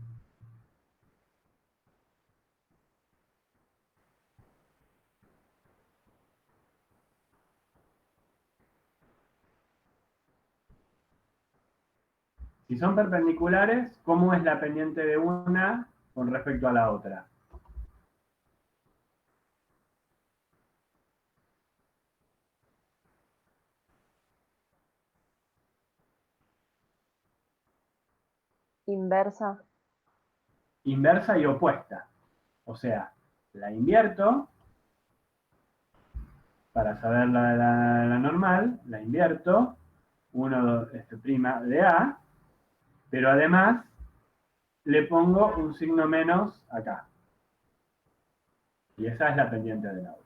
Si son perpendiculares, ¿cómo es la pendiente de una con respecto a la otra? Inversa. Inversa y opuesta. O sea, la invierto para saber la normal, la invierto, 1 F' de A, pero además le pongo un signo menos acá. Y esa es la pendiente de la otra.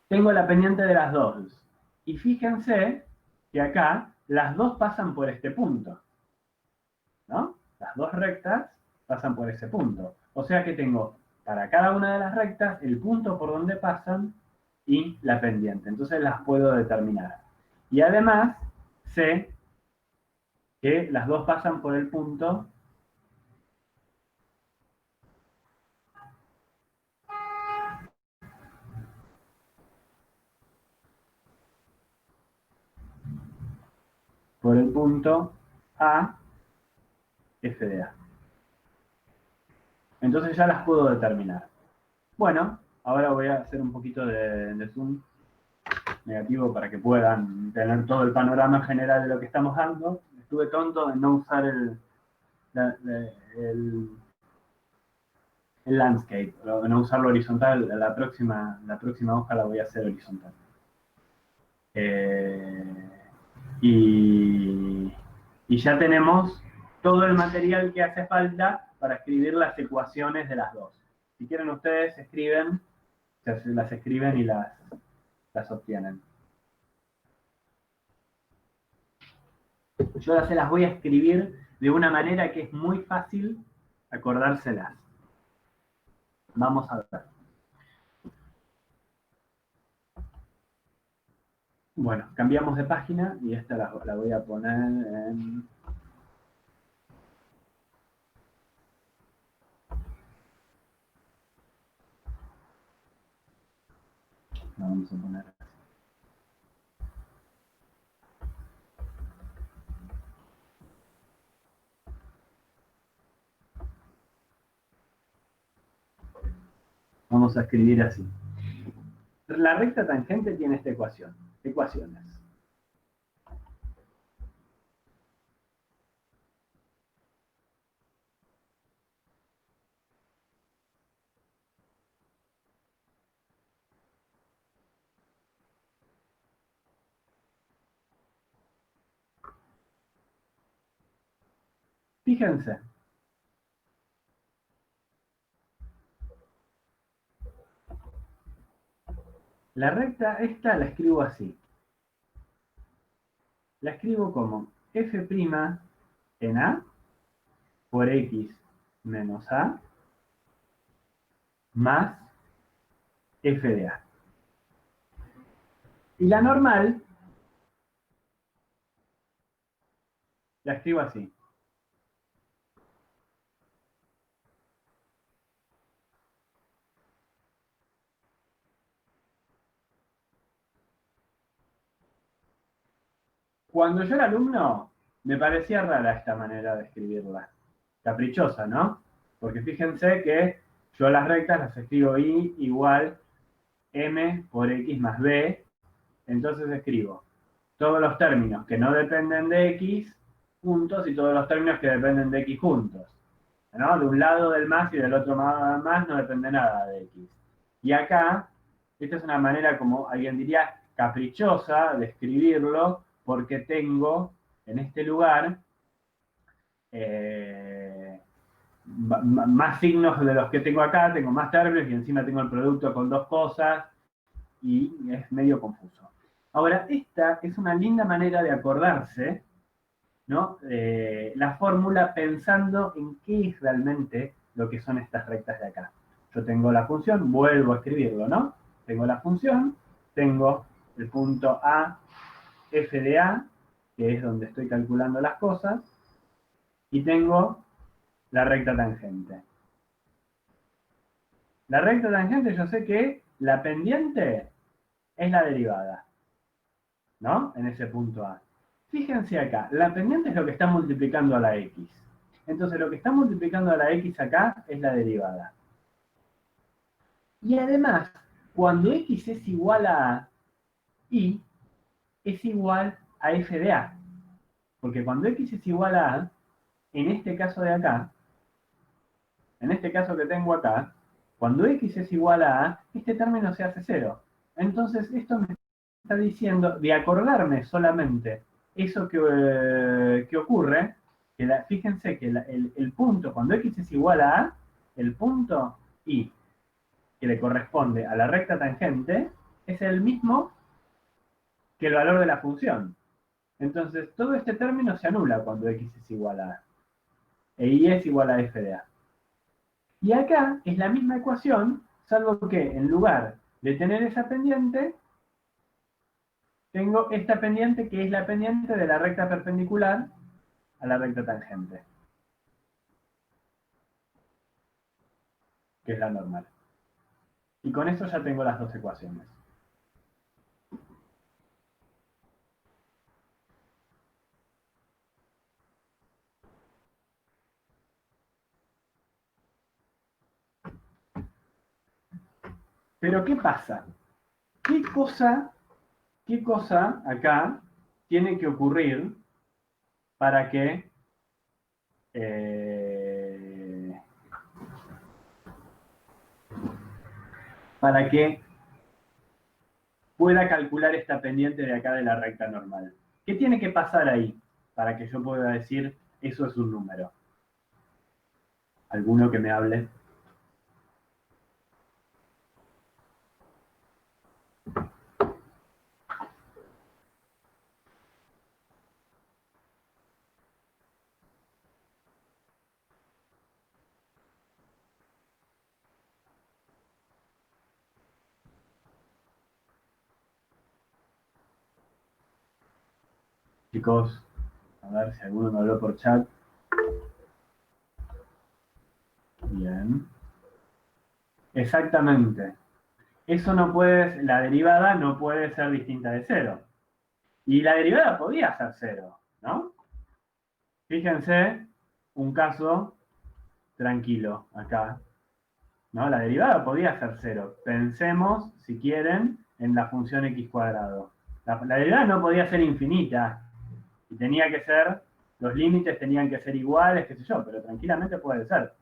Tengo la pendiente de las dos. Y fíjense que acá las dos pasan por este punto, ¿no? Las dos rectas pasan por ese punto. O sea que tengo para cada una de las rectas el punto por donde pasan y la pendiente. Entonces las puedo determinar. Y además sé que las dos pasan por el punto A, F de A. Entonces ya las puedo determinar. Bueno, ahora voy a hacer un poquito de zoom negativo para que puedan tener todo el panorama general de lo que estamos dando. Estuve tonto en no usar el landscape, no usarlo horizontal. La próxima hoja la voy a hacer horizontal. Y ya tenemos todo el material que hace falta para escribir las ecuaciones de las dos. Si quieren ustedes escriben, las escriben y las obtienen. Yo se las voy a escribir de una manera que es muy fácil acordárselas. Vamos a ver. Bueno, cambiamos de página y esta la voy a poner en... La vamos a poner así. Vamos a escribir así. La recta tangente tiene esta ecuación. Ecuaciones. Fíjense. La recta esta la escribo así. La escribo como f' en A por X menos A más f de A. Y la normal la escribo así. Cuando yo era alumno, me parecía rara esta manera de escribirla. Caprichosa, ¿no? Porque fíjense que yo las rectas las escribo I igual M por X más B. Entonces escribo todos los términos que no dependen de X juntos y todos los términos que dependen de X juntos. ¿No? De un lado del más y del otro más no depende nada de X. Y acá, esta es una manera, como alguien diría, caprichosa de escribirlo, porque tengo en este lugar más signos de los que tengo acá, tengo más términos y encima tengo el producto con dos cosas y es medio confuso. Ahora, esta es una linda manera de acordarse, ¿no? La fórmula pensando en qué es realmente lo que son estas rectas de acá. Yo tengo la función, vuelvo a escribirlo, ¿no? Tengo la función, tengo el punto A, f de A, que es donde estoy calculando las cosas, y tengo la recta tangente. La recta tangente yo sé que la pendiente es la derivada, ¿no? En ese punto A. Fíjense acá, la pendiente es lo que está multiplicando a la X. Entonces lo que está multiplicando a la X acá es la derivada. Y además, cuando X es igual a Y, es igual a f de A. Porque cuando X es igual a A, en este caso de acá, en este caso que tengo acá, cuando X es igual a A, este término se hace cero. Entonces esto me está diciendo de acordarme solamente eso que ocurre, que fíjense que el punto, cuando X es igual a A, el punto Y, que le corresponde a la recta tangente, es el mismo que el valor de la función. Entonces, todo este término se anula cuando X es igual a A. E Y es igual a f de A. Y acá es la misma ecuación, salvo que en lugar de tener esa pendiente, tengo esta pendiente que es la pendiente de la recta perpendicular a la recta tangente, que es la normal. Y con eso ya tengo las dos ecuaciones. Pero ¿qué pasa? ¿Qué cosa acá tiene que ocurrir para que pueda calcular esta pendiente de acá de la recta normal? ¿Qué tiene que pasar ahí para que yo pueda decir eso es un número? ¿Alguno que me hable? Chicos, a ver si alguno me habló por chat. Bien. Exactamente. eso no puede, la derivada no puede ser distinta de 0. Y la derivada podía ser 0, ¿no? Fíjense un caso tranquilo acá, ¿no? La derivada podía ser 0. Pensemos, si quieren, en la función x cuadrado. La derivada no podía ser infinita. Y tenía que ser, los límites tenían que ser iguales, qué sé yo, pero tranquilamente puede ser.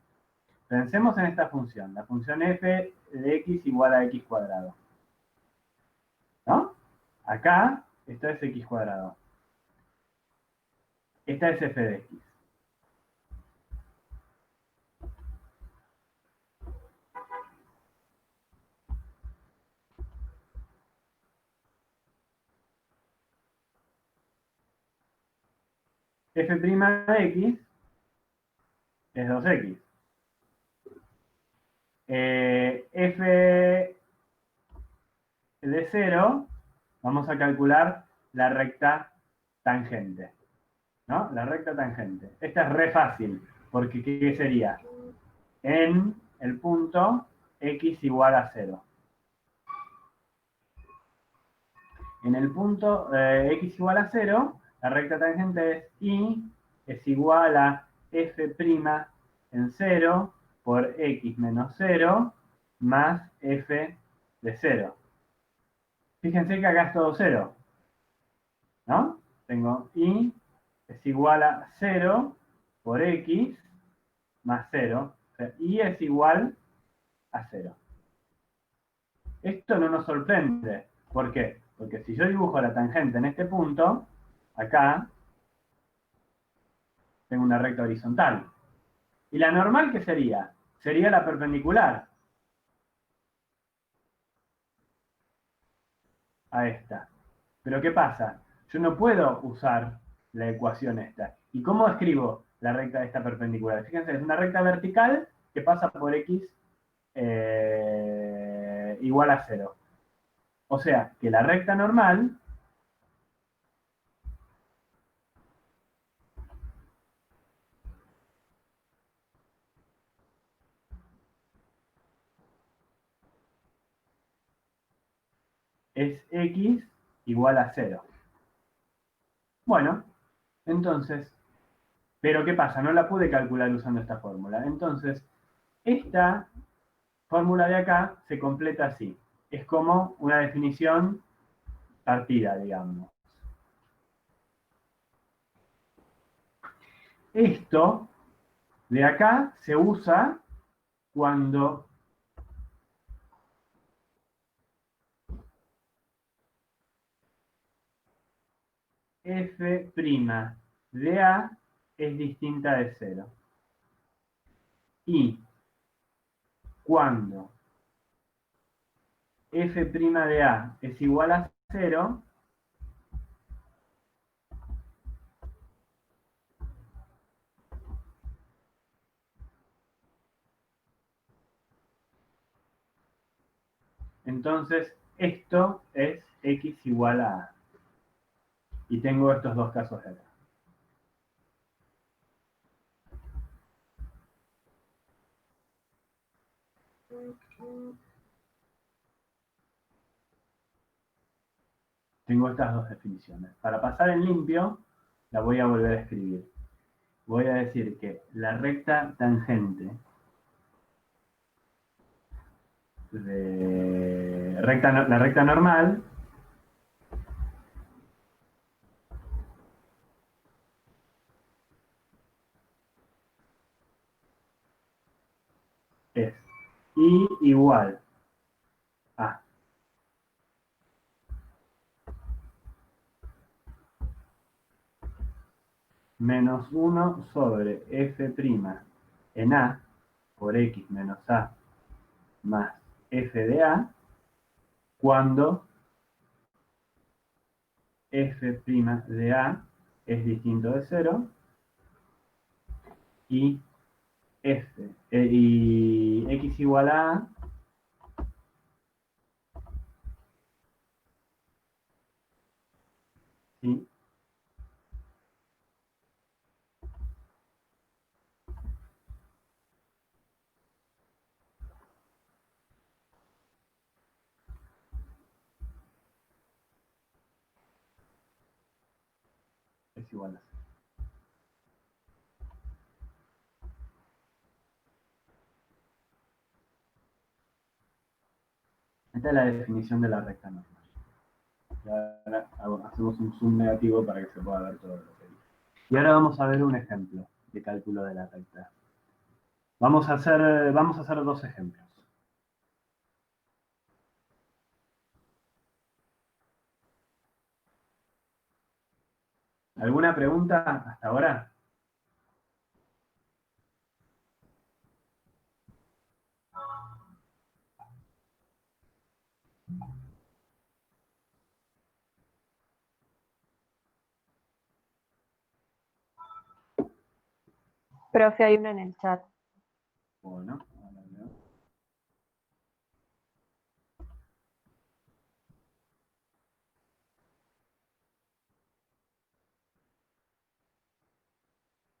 Pensemos en esta función, la función f de x igual a x cuadrado. ¿No? Acá, esto es x cuadrado. Esta es f de x. F' de x es 2x. F de 0, vamos a calcular la recta tangente. ¿No? La recta tangente. Esta es re fácil, porque ¿qué sería? En el punto x igual a 0. En el punto x igual a 0, la recta tangente es y es igual a f' en 0 por x menos 0 más f de 0. Fíjense que acá es todo 0, ¿no? Tengo y es igual a 0 por x más 0. O sea, y es igual a 0. Esto no nos sorprende. ¿Por qué? Porque si yo dibujo la tangente en este punto, acá tengo una recta horizontal. ¿Y la normal qué sería? Sería la perpendicular a esta. Pero ¿qué pasa? Yo no puedo usar la ecuación esta. ¿Y cómo escribo la recta de esta perpendicular? Fíjense, es una recta vertical que pasa por x igual a 0. O sea, que la recta normal es x igual a 0. Bueno, entonces, pero ¿qué pasa? No la pude calcular usando esta fórmula. Entonces, esta fórmula de acá se completa así. Es como una definición partida, digamos. Esto de acá se usa cuando f' de A es distinta de 0. Y cuando f' de A es igual a 0, entonces esto es x igual a A. Y tengo estos dos casos de acá. Tengo estas dos definiciones. Para pasar en limpio, la voy a volver a escribir. Voy a decir que la recta tangente de la recta normal es y igual a menos 1 sobre f' en A por x menos A más f de A cuando f' de A es distinto de 0 y y x igual a A ¿sí? es igual a 0. Esta es la definición de la recta normal. Y ahora hacemos un zoom negativo para que se pueda ver todo lo que dice. Y ahora vamos a ver un ejemplo de cálculo de la recta. Vamos a hacer dos ejemplos. ¿Alguna pregunta hasta ahora? Profe, hay una en el chat. Bueno, ahora veo.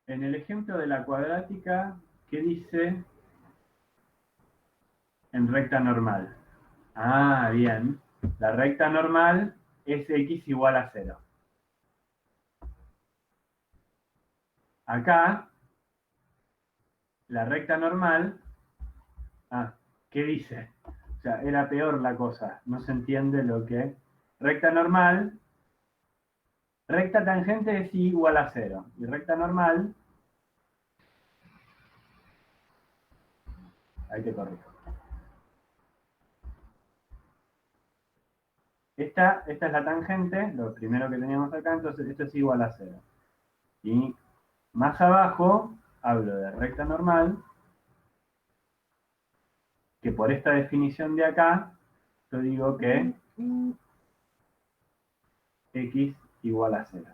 En el ejemplo de la cuadrática, ¿qué dice en recta normal? Ah, bien. La recta normal es x igual a 0. Acá, la recta normal... Ah, ¿qué dice? O sea, era peor la cosa. No se entiende lo que... Recta normal... Recta tangente es igual a 0. Y recta normal... Ahí te corrijo. Esta es la tangente, lo primero que teníamos acá, entonces esto es igual a 0. Y más abajo hablo de recta normal, que por esta definición de acá, yo digo que x igual a 0.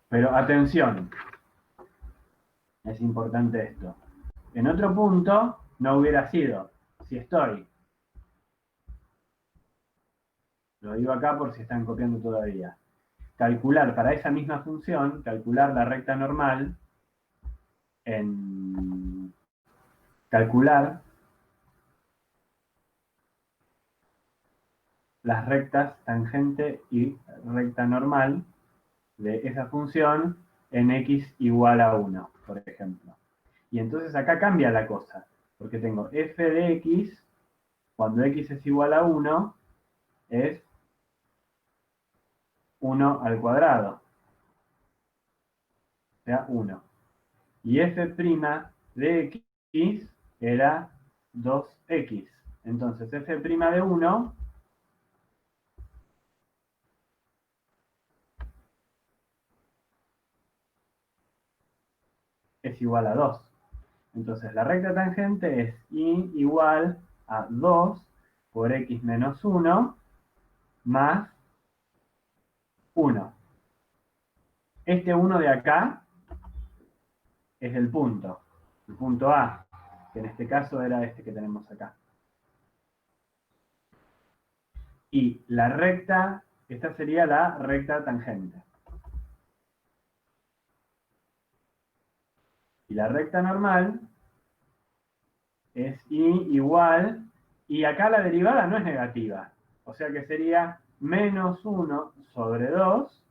Pero atención, es importante esto. En otro punto no hubiera sido. Si estoy, lo digo acá por si están copiando todavía, calcular para esa misma función, calcular la recta normal en calcular las rectas tangente y recta normal de esa función en x igual a 1, por ejemplo. Y entonces acá cambia la cosa, porque tengo f de x, cuando x es igual a 1, es 1 al cuadrado, o sea, 1. Y f' de x era 2x. Entonces f' de 1 es igual a 2. Entonces la recta tangente es y igual a 2 por x menos 1 más 1. Este 1 de acá es el punto A, que en este caso era este que tenemos acá. Y la recta, esta sería la recta tangente. Y la recta normal es y igual, y acá la derivada no es negativa, o sea que sería menos 1 sobre 2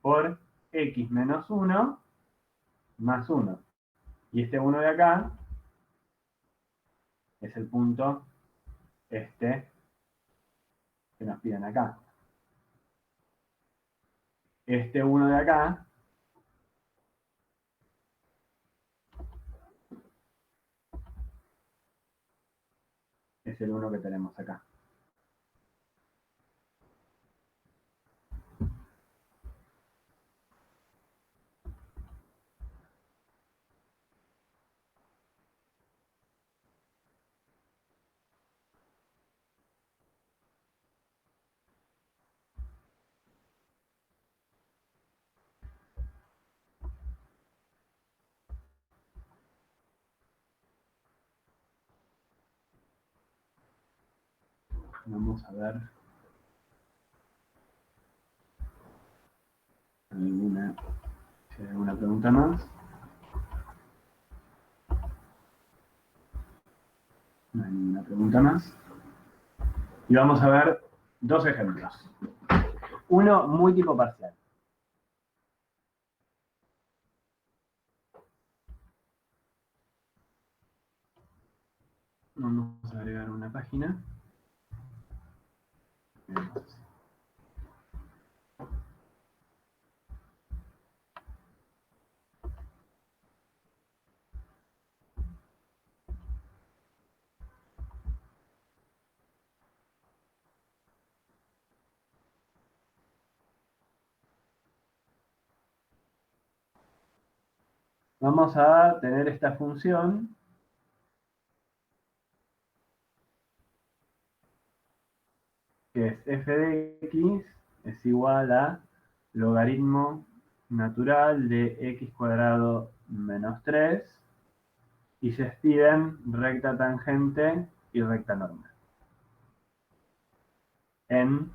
por x menos 1 más 1. Y este 1 de acá es el punto este que nos piden acá. Este 1 de acá es el 1 que tenemos acá. Vamos a ver si hay alguna pregunta más. No hay ninguna pregunta más. Y vamos a ver dos ejemplos. Uno muy tipo parcial. Vamos a agregar una página. Vamos a tener esta función que es f de x es igual a logaritmo natural de x cuadrado menos 3 y se piden recta tangente y recta normal en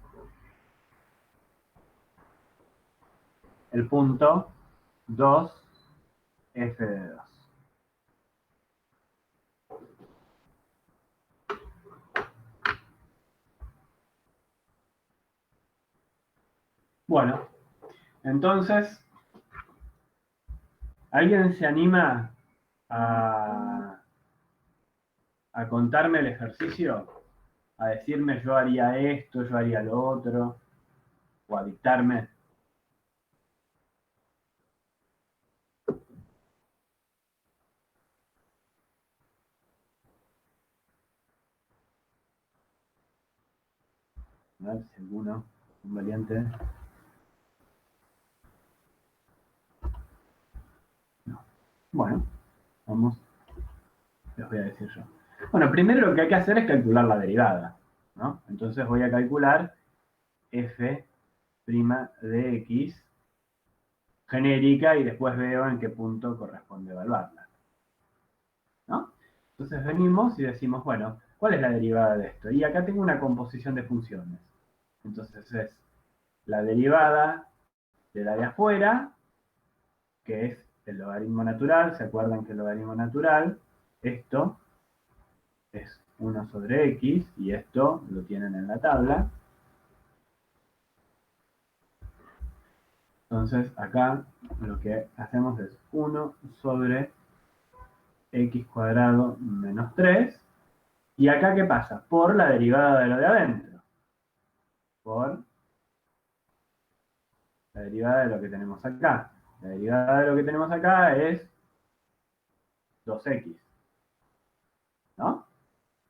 el punto 2 f de 2. Bueno, entonces, ¿alguien se anima a contarme el ejercicio? A decirme yo haría esto, yo haría lo otro, o a dictarme. A ver si alguno, un valiente. No. Bueno, vamos, les voy a decir yo. Bueno, primero lo que hay que hacer es calcular la derivada, ¿no? Entonces voy a calcular f' de x genérica y después veo en qué punto corresponde evaluarla, ¿no? Entonces venimos y decimos, bueno, ¿cuál es la derivada de esto? Y acá tengo una composición de funciones. Entonces es la derivada de la de afuera, que es el logaritmo natural. ¿Se acuerdan que el logaritmo natural, esto es 1 sobre x, y esto lo tienen en la tabla? Entonces acá lo que hacemos es 1 sobre x cuadrado menos 3. ¿Y acá qué pasa? Por la derivada de lo de adentro. Por la derivada de lo que tenemos acá. La derivada de lo que tenemos acá es 2x, ¿no?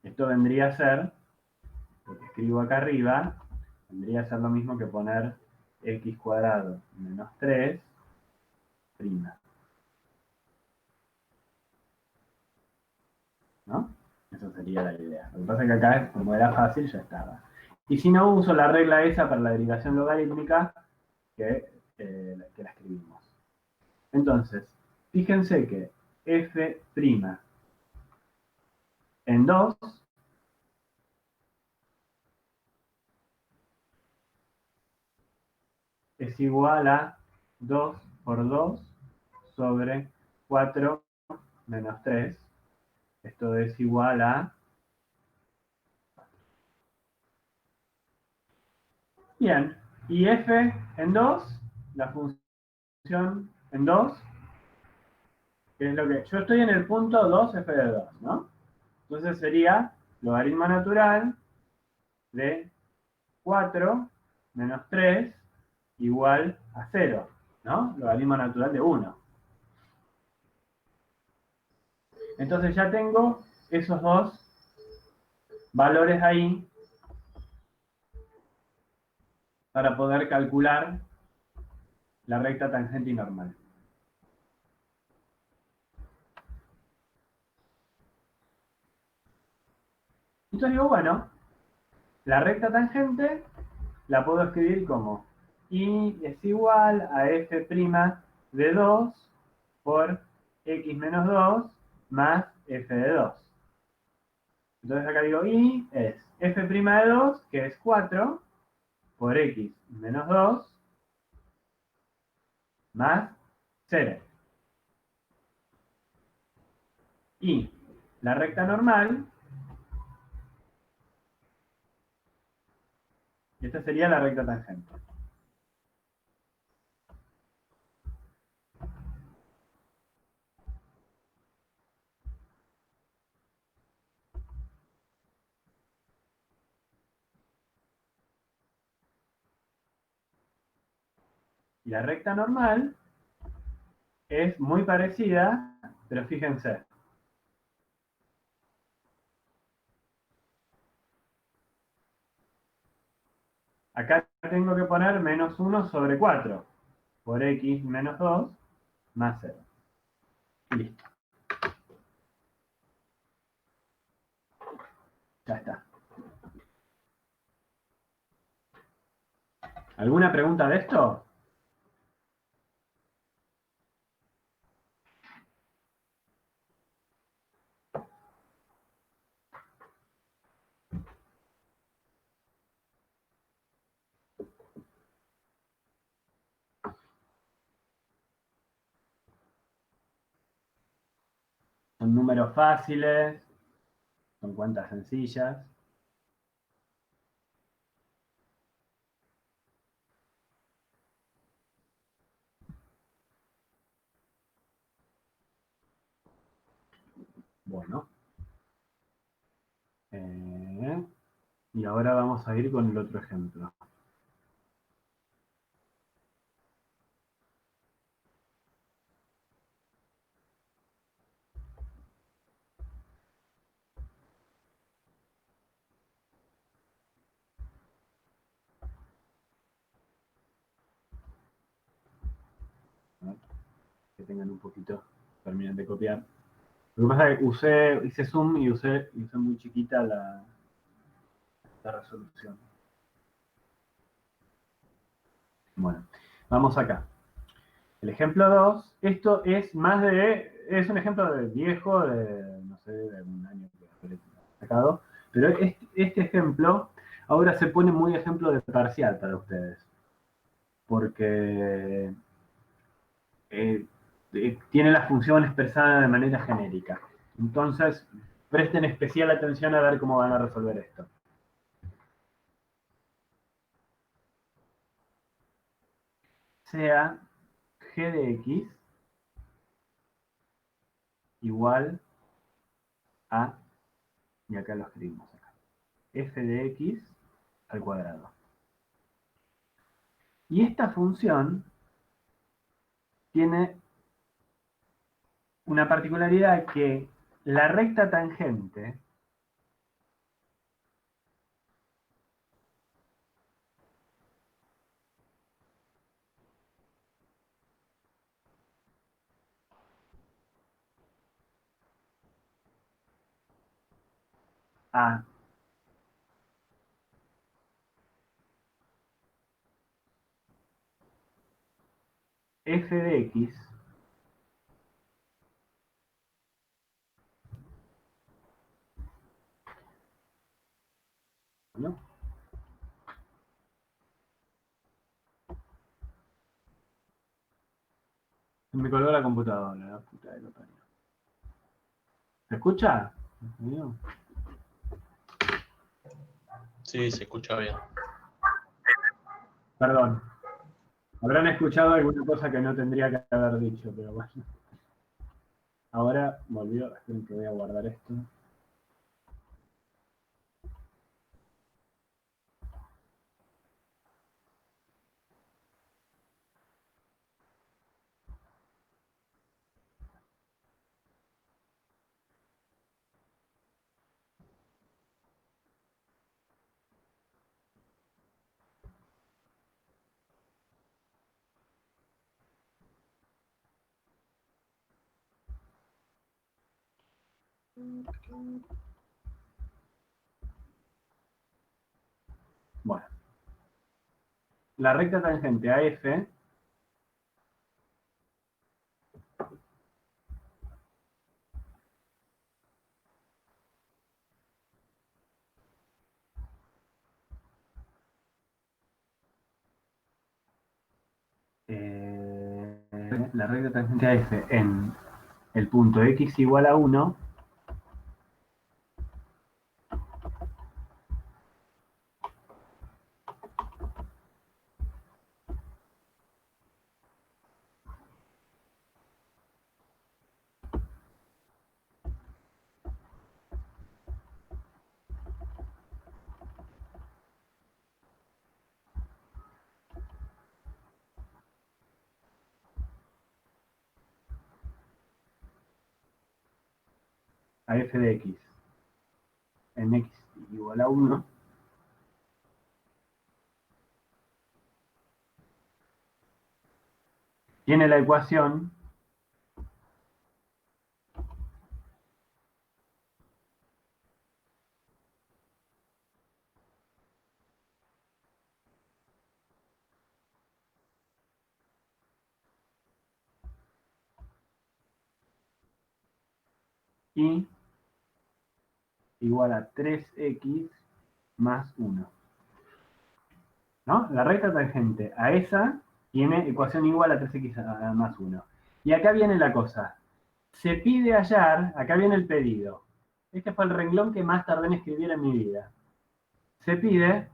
Esto vendría a ser, lo que escribo acá arriba, vendría a ser lo mismo que poner x cuadrado menos 3 prima, ¿no? Esa sería la idea. Lo que pasa es que acá, como era fácil, ya estaba. Y si no, uso la regla esa para la derivación logarítmica que la escribimos. Entonces, fíjense que f' en 2 es igual a 2 por 2 sobre 4 menos 3. Esto es igual a... Bien, y f en 2, la función en 2, que es lo que... Yo estoy en el punto 2 f de 2, ¿no? Entonces sería logaritmo natural de 4 menos 3 igual a 0, ¿no? Logaritmo natural de 1. Entonces ya tengo esos dos valores ahí para poder calcular la recta tangente y normal. Entonces digo, bueno, la recta tangente la puedo escribir como y es igual a f' de 2 por x menos 2 más f de 2. Entonces acá digo y es f' de 2, que es 4, por x menos 2 más 0. Y la recta normal Esta sería la recta tangente. Y la recta normal es muy parecida, pero fíjense. Acá tengo que poner menos 1 sobre 4 por x menos 2 más 0. Y listo. Ya está. ¿Alguna pregunta de esto? Son números fáciles, son cuentas sencillas. Bueno. Y ahora vamos a ir con el otro ejemplo. A ver, que tengan un poquito, terminen de copiar. Lo que pasa es que hice zoom y usé muy chiquita la resolución. Bueno, vamos acá. El ejemplo 2, esto es es un ejemplo de viejo, no sé, de un año que habré sacado, pero este ejemplo ahora se pone muy ejemplo de parcial para ustedes, porque tiene la función expresada de manera genérica. Entonces, presten especial atención a ver cómo van a resolver esto. Sea g de x igual a, y acá lo escribimos acá, f de x al cuadrado. Y esta función tiene una particularidad que la recta tangente a f de x, ¿no? Se me colgó la computadora, la puta de lo parió. ¿Se escucha? Sí, se escucha bien. Perdón. Habrán escuchado alguna cosa que no tendría que haber dicho, pero bueno. Ahora volvió. Esperen que voy a guardar esto. Bueno. La recta tangente a f la recta tangente a f en el punto x igual a 1 a f de x en x igual a 1, tiene la ecuación y igual a 3x más 1. ¿No? La recta tangente a esa tiene ecuación igual a 3x más 1. Y acá viene la cosa. Se pide hallar, acá viene el pedido. Este fue el renglón que más tardé en escribir en mi vida. Se pide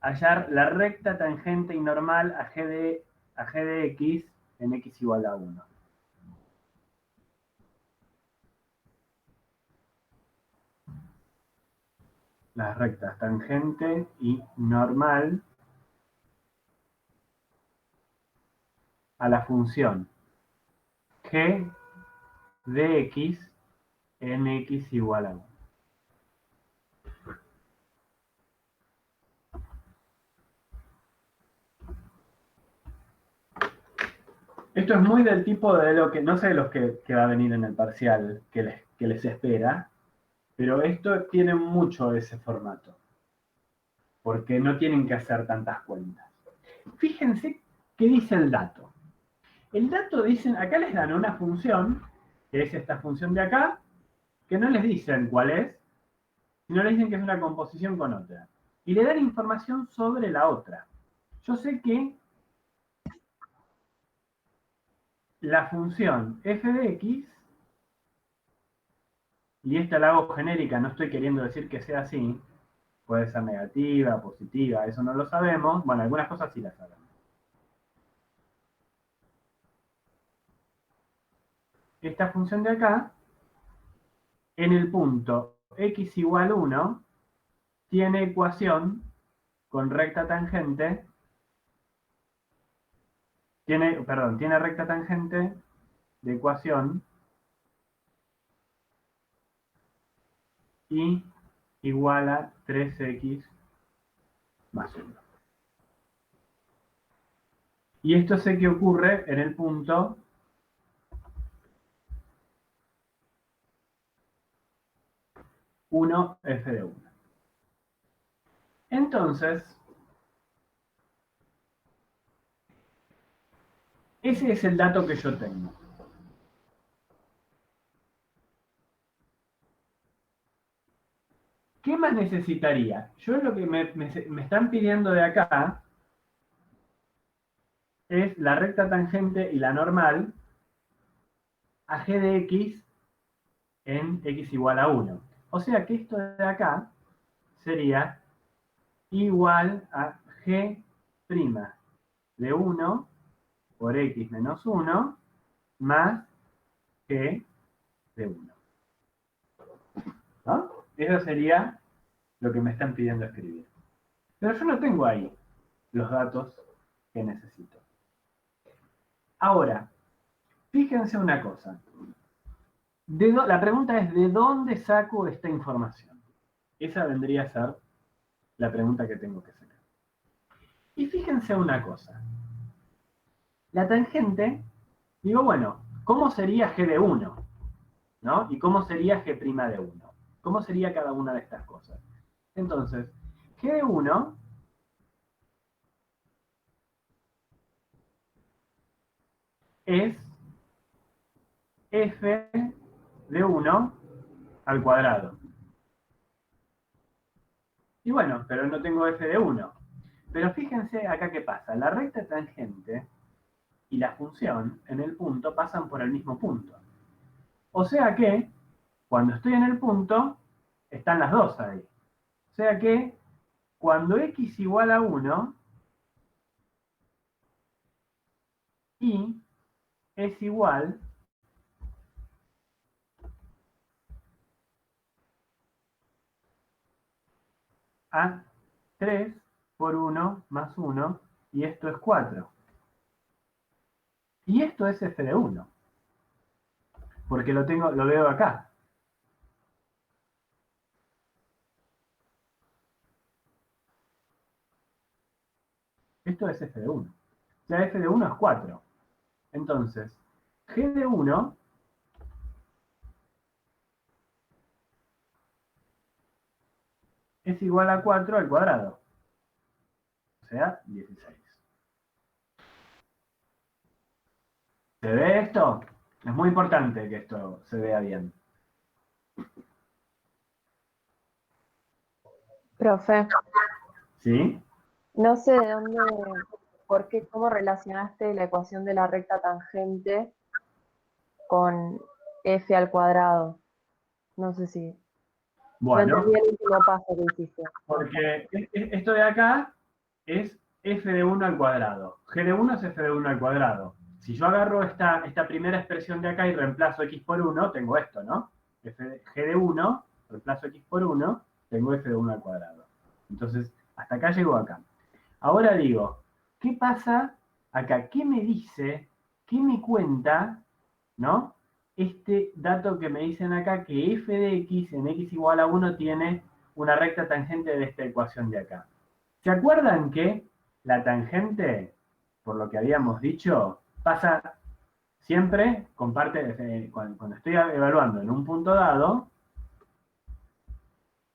hallar la recta tangente y normal a g de x en x igual a 1. Las rectas tangente y normal a la función g de x en x igual a 1. Esto es muy del tipo de lo que, no sé los que va a venir en el parcial que les espera, pero esto tiene mucho ese formato, porque no tienen que hacer tantas cuentas. Fíjense qué dice el dato. El dato dicen, acá les dan una función, que es esta función de acá, que no les dicen cuál es, sino les dicen que es una composición con otra. Y le dan información sobre la otra. Yo sé que la función f de x, y esta la hago genérica, no estoy queriendo decir que sea así, puede ser negativa, positiva, eso no lo sabemos. Bueno, algunas cosas sí las sabemos. Esta función de acá, en el punto x igual 1, tiene ecuación con recta tangente, tiene recta tangente de ecuación y igual a 3x más 1. Y esto sé que ocurre en el punto f de 1. Entonces, ese es el dato que yo tengo. ¿Qué más necesitaría? Yo lo que me están pidiendo de acá es la recta tangente y la normal a g de x en x igual a 1. O sea que esto de acá sería igual a g' de 1 por x menos 1 más g de 1. ¿No? Eso sería lo que me están pidiendo escribir. Pero yo no tengo ahí los datos que necesito. Ahora, fíjense una cosa. La pregunta es, ¿de dónde saco esta información? Esa vendría a ser la pregunta que tengo que sacar. Y fíjense una cosa. La tangente, digo, bueno, ¿cómo sería g de 1? ¿No? ¿Y cómo sería g' de 1? ¿Cómo sería cada una de estas cosas? Entonces, g de 1 es f de 1 al cuadrado. Y bueno, pero no tengo f de 1. Pero fíjense acá qué pasa. La recta tangente y la función en el punto pasan por el mismo punto. O sea que, cuando estoy en el punto, están las dos ahí. O sea que, cuando x igual a 1, y es igual a 3 por 1 más 1 y esto es 4. Y esto es f de 1, porque lo veo acá. Esto es f de 1. O sea, f de 1 es 4. Entonces, g de 1 es igual a 4 al cuadrado. O sea, 16. ¿Se ve esto? Es muy importante que esto se vea bien. Profe, ¿Sí? no sé de dónde, por qué, cómo relacionaste la ecuación de la recta tangente con f al cuadrado. No sé si. No Bueno, entendí el último paso que hiciste. porque esto de acá es f de 1 al cuadrado. G de 1 es f de 1 al cuadrado. Si yo agarro esta primera expresión de acá y reemplazo x por 1, tengo esto, ¿no? G de 1, reemplazo x por 1, tengo f de 1 al cuadrado. Entonces, hasta acá llegó acá. Ahora digo, ¿qué pasa acá? ¿Qué me dice? ¿Qué me cuenta? ¿No? Este dato que me dicen acá que f de x en x igual a 1 tiene una recta tangente de esta ecuación de acá. ¿Se acuerdan que la tangente, por lo que habíamos dicho, pasa siempre, comparte, cuando estoy evaluando en un punto dado,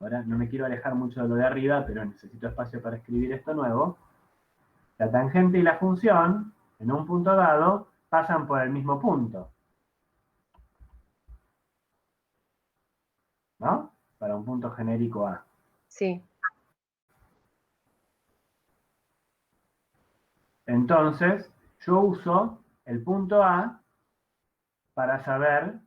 ahora no me quiero alejar mucho de lo de arriba, pero necesito espacio para escribir esto nuevo, la tangente y la función, en un punto dado, pasan por el mismo punto. ¿No? Para un punto genérico A. Sí. Entonces, yo uso el punto A para saber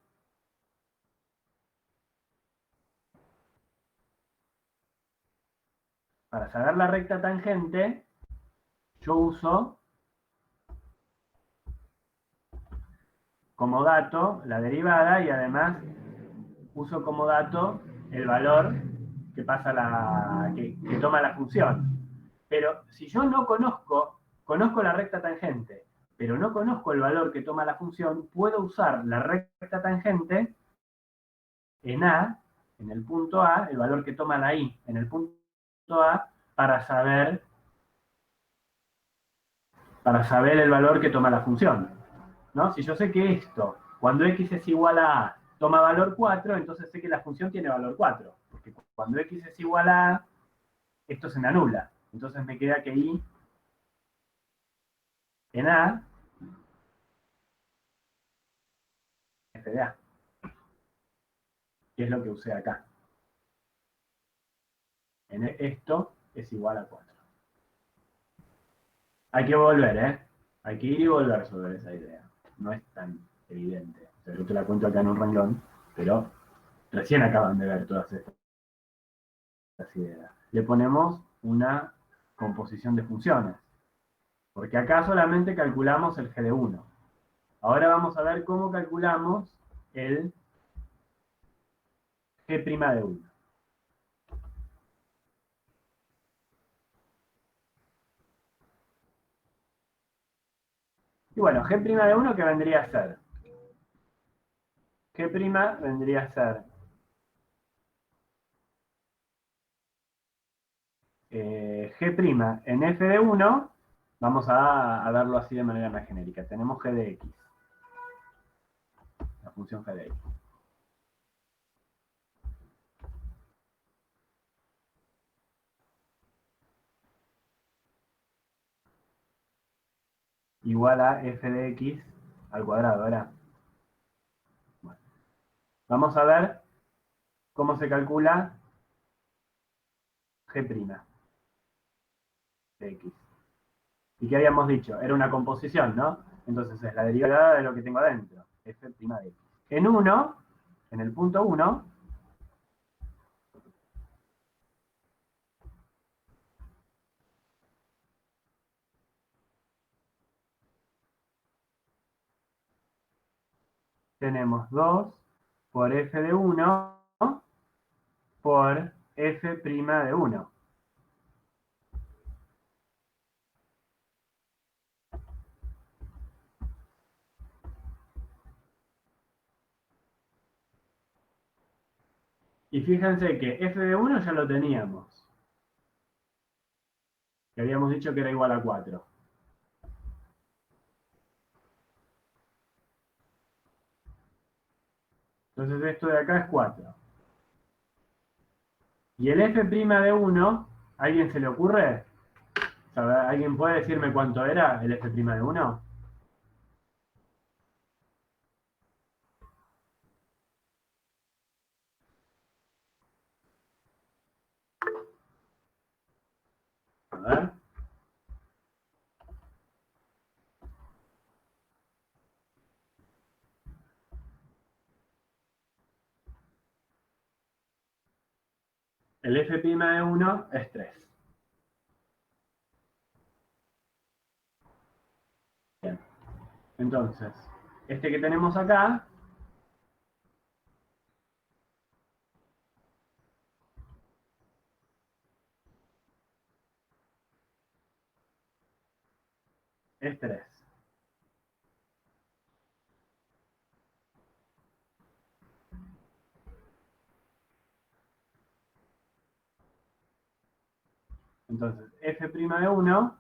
la recta tangente, yo uso como dato la derivada y además uso como dato el valor que pasa que toma la función. Pero si yo no conozco la recta tangente, pero no conozco el valor que toma la función, puedo usar la recta tangente en A, en el punto A, el valor que toma la I en el punto A, para saber el valor que toma la función. ¿No? Si yo sé que esto, cuando x es igual a toma valor 4, entonces sé que la función tiene valor 4. Porque cuando x es igual a A, esto se me anula. Entonces me queda que I en A, f de A, que es lo que usé acá. En esto es igual a 4. Hay que volver, ¿eh? Hay que ir y volver sobre esa idea. No es tan evidente. O sea, yo te la cuento acá en un renglón, pero recién acaban de ver todas estas ideas. Le ponemos una composición de funciones, porque acá solamente calculamos el g de 1. Ahora vamos a ver cómo calculamos el g' de 1. Y bueno, g' de 1, ¿qué vendría a ser? G' vendría a ser G' en f de 1, vamos a verlo así de manera más genérica. Tenemos g de x, la función g de x. Igual a f de x al cuadrado, ¿verdad? Bueno, vamos a ver cómo se calcula g' de x. ¿Y qué habíamos dicho? Era una composición, ¿no? Entonces es la derivada de lo que tengo adentro, f' de x. En 1, en el punto 1, tenemos 2 por f de 1 por f' de 1. Y fíjense que f de 1 ya lo teníamos. Que habíamos dicho que era igual a 4. Entonces esto de acá es 4. Y el f' de 1, ¿a alguien se le ocurre? ¿Alguien puede decirme cuánto era el f' de 1? A ver. El f' de 1 es 3. Bien. Entonces, este que tenemos acá es 3. Entonces, f' de 1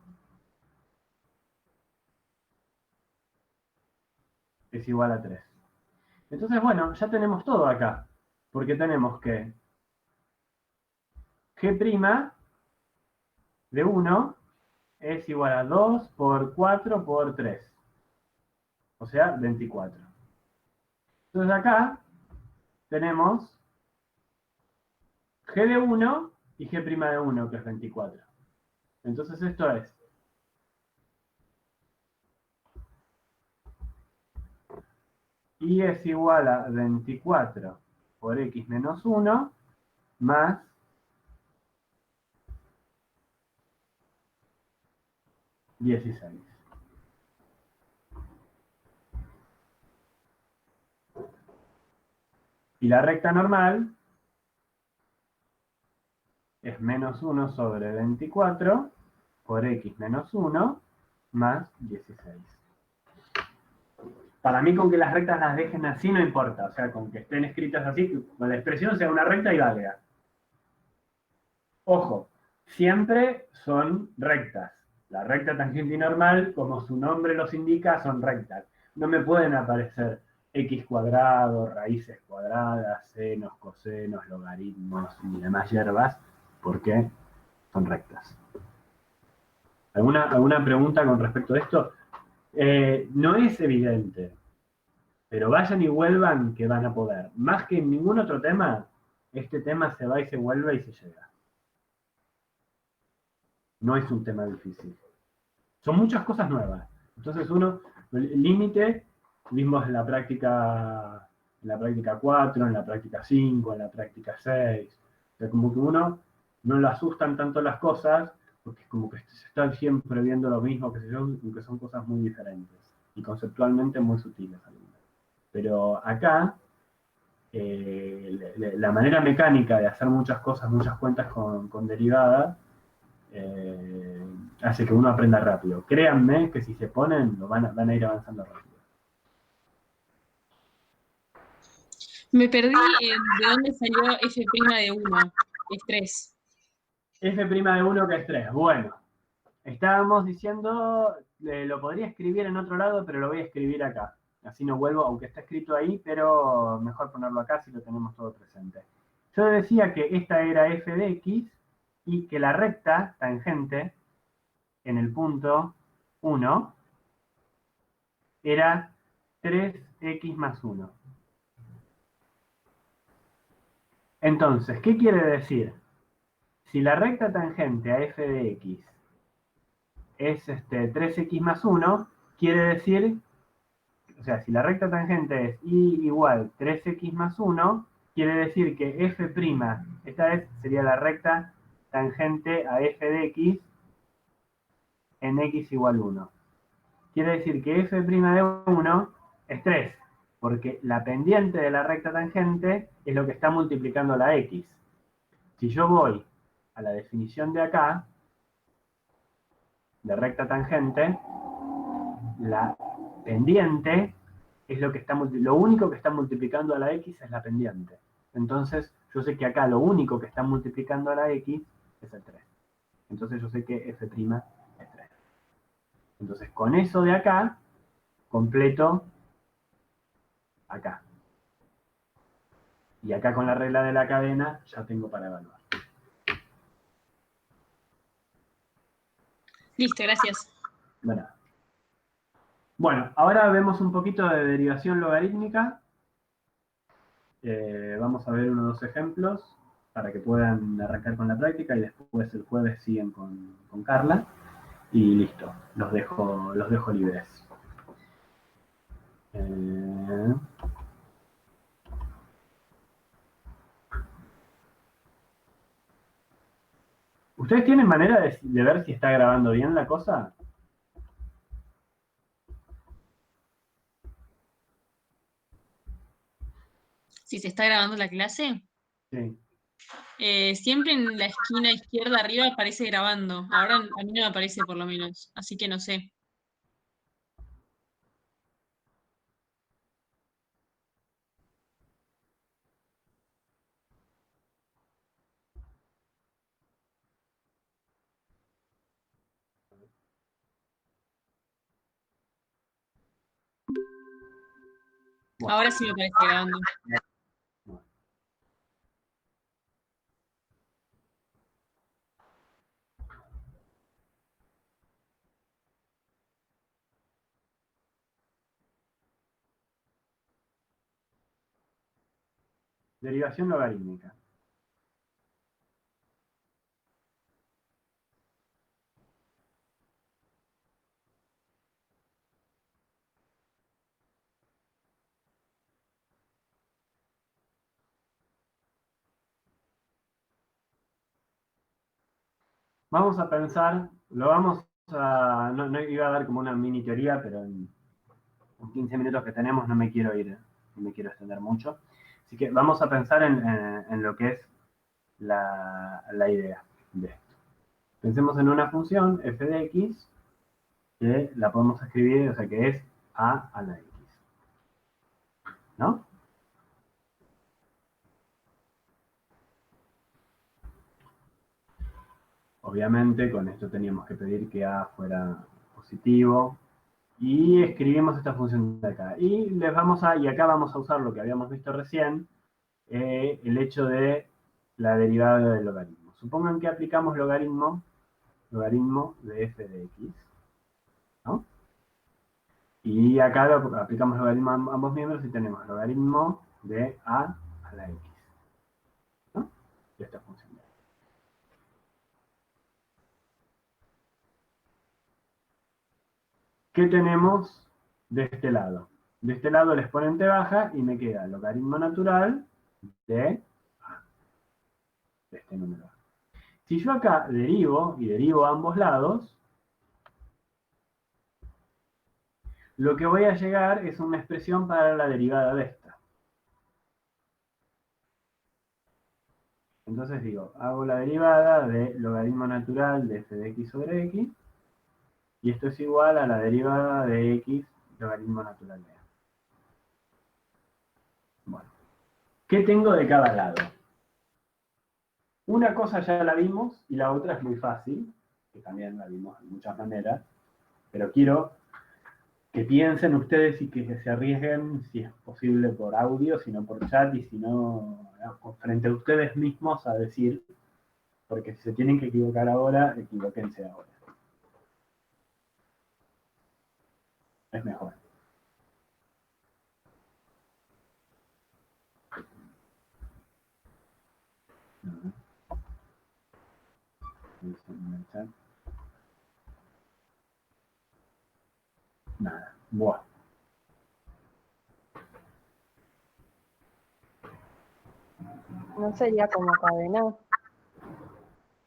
es igual a 3. Entonces, bueno, ya tenemos todo acá. Porque tenemos que g' de 1 es igual a 2 por 4 por 3. O sea, 24. Entonces acá tenemos g de 1 y g' de 1, que es 24. Entonces esto es y es igual a 24 por x menos 1 más 16. Y la recta normal es menos 1 sobre 24 por x menos 1 más 16. Para mí con que las rectas las dejen así no importa, o sea, con que estén escritas así, con la expresión sea una recta y valga. Ojo, siempre son rectas. La recta tangente y normal, como su nombre los indica, son rectas. No me pueden aparecer x cuadrado, raíces cuadradas, senos, cosenos, logaritmos y demás hierbas, porque son rectas. ¿Alguna pregunta con respecto a esto? No es evidente, pero vayan y vuelvan que van a poder. Más que en ningún otro tema, este tema se va y se vuelve y se llega. No es un tema difícil. Son muchas cosas nuevas. Entonces el límite, vimos en la práctica 4, en la práctica 5, en la práctica 6. O sea, como que uno no le asustan tanto las cosas, porque es como que se está siempre viendo lo mismo, que aunque son cosas muy diferentes y conceptualmente muy sutiles algunas. Pero acá, la manera mecánica de hacer muchas cosas, muchas cuentas con derivadas, hace que uno aprenda rápido. Créanme que si se ponen, van a ir avanzando rápido. Me perdí de dónde salió f' de 1. Es 3. f' de 1 que es 3. Bueno, estábamos diciendo, lo podría escribir en otro lado, pero lo voy a escribir acá. Así no vuelvo, aunque está escrito ahí, pero mejor ponerlo acá si lo tenemos todo presente. Yo decía que esta era f de x y que la recta tangente en el punto 1 era 3x más 1. Entonces, ¿qué quiere decir? Si la recta tangente a f de x es 3x más 1, quiere decir, o sea, si la recta tangente es y igual 3x más 1, quiere decir que f', esta vez sería la recta tangente a f de x en x igual 1. Quiere decir que f' de 1 es 3, porque la pendiente de la recta tangente es lo que está multiplicando la x. Si yo voy a la definición de acá, de recta tangente, la pendiente es lo único que está multiplicando a la x es la pendiente. Entonces, yo sé que acá lo único que está multiplicando a la x es el 3. Entonces yo sé que f' es 3. Entonces con eso de acá, completo acá. Y acá con la regla de la cadena ya tengo para evaluar. Listo, gracias. Bueno, ahora vemos un poquito de derivación logarítmica. Vamos a ver unos dos ejemplos para que puedan arrancar con la práctica y después el jueves siguen con Carla. Y listo, los dejo libres. ¿Ustedes tienen manera de ver si está grabando bien la cosa? Si se está grabando la clase, Sí. siempre en la esquina izquierda arriba aparece grabando. Ahora a mí no me aparece por lo menos, así que no sé. Bueno. Ahora sí me aparece grabando. Derivación logarítmica. Vamos a pensar, no iba a dar como una mini teoría, pero en 15 minutos que tenemos no me quiero ir, no me quiero extender mucho. Así que vamos a pensar en lo que es la idea de esto. Pensemos en una función f de x que la podemos escribir, o sea que es a la x. ¿No? Obviamente con esto teníamos que pedir que a fuera positivo. Y escribimos esta función de acá. Y acá vamos a usar lo que habíamos visto recién, el hecho de la derivada del logaritmo. Supongan que aplicamos logaritmo de f de x, ¿no? Y acá aplicamos logaritmo a ambos miembros y tenemos logaritmo de a la x, ¿no? De esta función. ¿Qué tenemos de este lado? De este lado el exponente baja y me queda logaritmo natural de a, de este número. Si yo acá derivo, y derivo a ambos lados, lo que voy a llegar es una expresión para la derivada de esta. Entonces digo, hago la derivada de logaritmo natural de f de x sobre x, y esto es igual a la derivada de x logaritmo natural de a. Bueno, ¿qué tengo de cada lado? Una cosa ya la vimos y la otra es muy fácil, que también la vimos de muchas maneras, pero quiero que piensen ustedes y que se arriesguen, si es posible por audio, si no por chat, y si no, frente a ustedes mismos a decir, porque si se tienen que equivocar ahora, equivóquense ahora. Es mejor. Nada. Buah. No sería como cadena.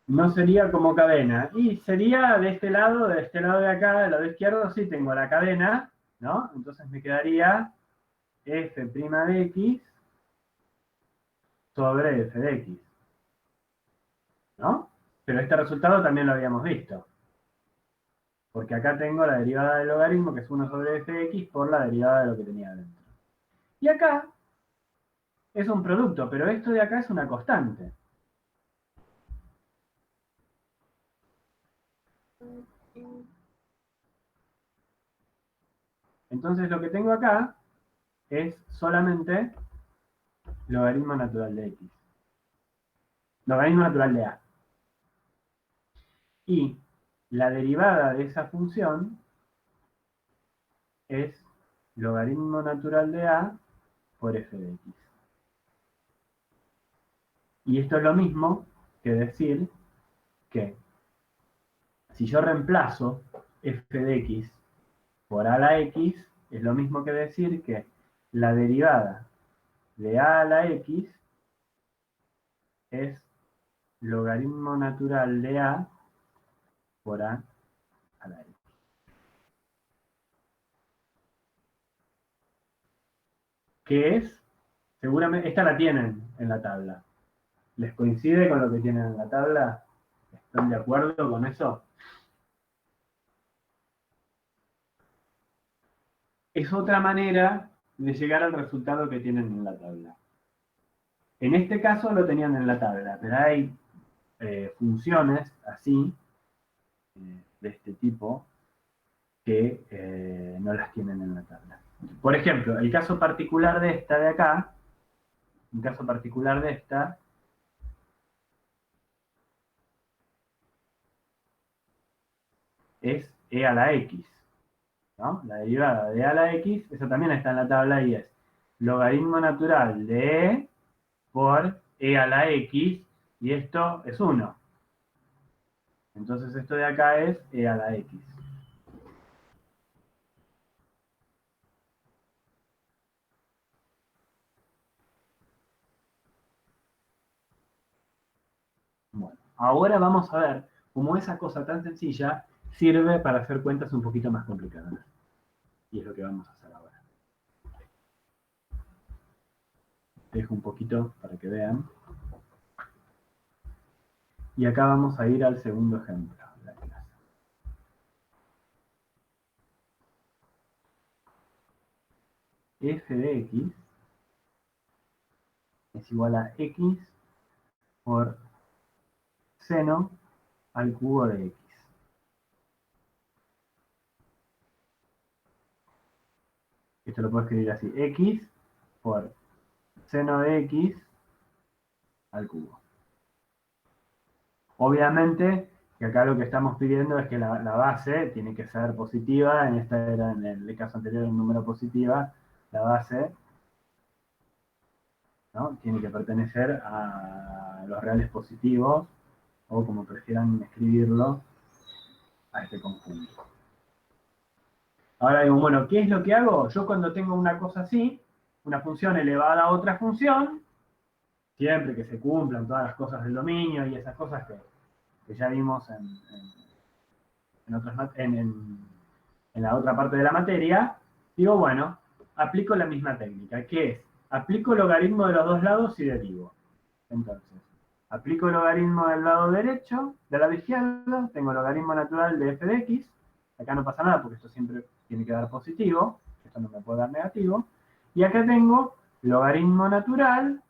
No sería como cadena. Y sería de este lado de acá, del lado izquierdo, sí tengo la cadena, ¿no? Entonces me quedaría f' de x sobre f de x, ¿no? Pero este resultado también lo habíamos visto. Porque acá tengo la derivada del logaritmo, que es 1 sobre f de x, por la derivada de lo que tenía adentro. Y acá es un producto, pero esto de acá es una constante. Entonces lo que tengo acá es solamente logaritmo natural de x. Logaritmo natural de a. Y la derivada de esa función es logaritmo natural de a por f de x. Y esto es lo mismo que decir que si yo reemplazo f de x por a a la x, es lo mismo que decir que la derivada de a la x es logaritmo natural de a por a la x. Que es, seguramente, esta la tienen en la tabla. ¿Les coincide con lo que tienen en la tabla? ¿Están de acuerdo con eso? Es otra manera de llegar al resultado que tienen en la tabla. En este caso lo tenían en la tabla, pero hay funciones así, de este tipo, que no las tienen en la tabla. Por ejemplo, el caso particular de esta de acá, un caso particular de esta, es e a la x, ¿no? La derivada de e a la x, eso también está en la tabla y es logaritmo natural de e por e a la x, y esto es 1. Entonces esto de acá es e a la x. Bueno, ahora vamos a ver cómo esa cosa tan sencilla sirve para hacer cuentas un poquito más complicadas. Y es lo que vamos a hacer ahora. Dejo un poquito para que vean. Y acá vamos a ir al segundo ejemplo de la clase. F de x es igual a x por seno al cubo de x. Esto lo puedo escribir así, x por seno de x al cubo. Obviamente que acá lo que estamos pidiendo es que la base tiene que ser positiva, en esta era en el caso anterior un número positiva, la base, ¿no? Tiene que pertenecer a los reales positivos, o como prefieran escribirlo, a este conjunto. Ahora digo, bueno, ¿qué es lo que hago? Yo cuando tengo una cosa así, una función elevada a otra función, siempre que se cumplan todas las cosas del dominio y esas cosas que ya vimos en la otra parte de la materia, digo, bueno, aplico la misma técnica, que es, aplico logaritmo de los dos lados y derivo. Entonces, aplico el logaritmo del lado derecho, del lado izquierdo, tengo logaritmo natural de f de x, acá no pasa nada porque esto siempre tiene que dar positivo, esto no me puede dar negativo, y acá tengo logaritmo natural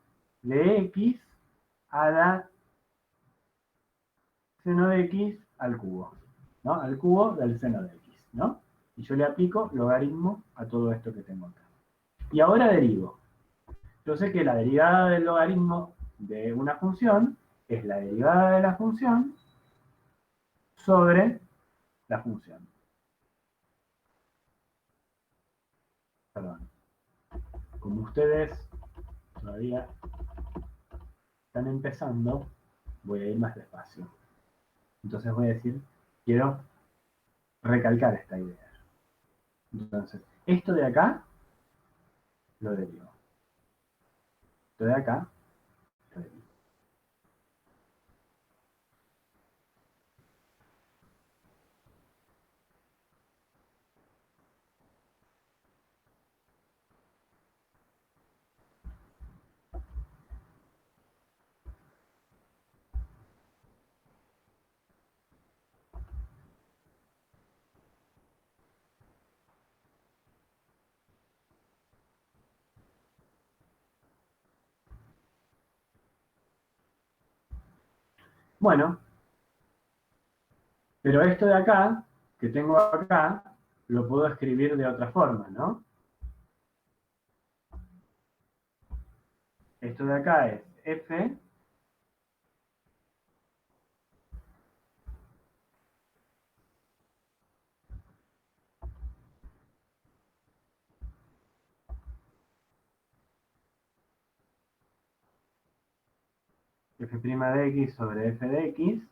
de x a la seno de x al cubo, ¿no? Al cubo del seno de x, ¿no? Y yo le aplico logaritmo a todo esto que tengo acá. Y ahora derivo. Yo sé que la derivada del logaritmo de una función es la derivada de la función sobre la función. Perdón. Como ustedes todavía están empezando, voy a ir más despacio. Entonces voy a decir, quiero recalcar esta idea. Entonces, esto de acá lo derivo. Esto de acá lo derivo. Bueno, pero esto de acá, que tengo acá, lo puedo escribir de otra forma, ¿no? Esto de acá es f f' de x sobre f de x.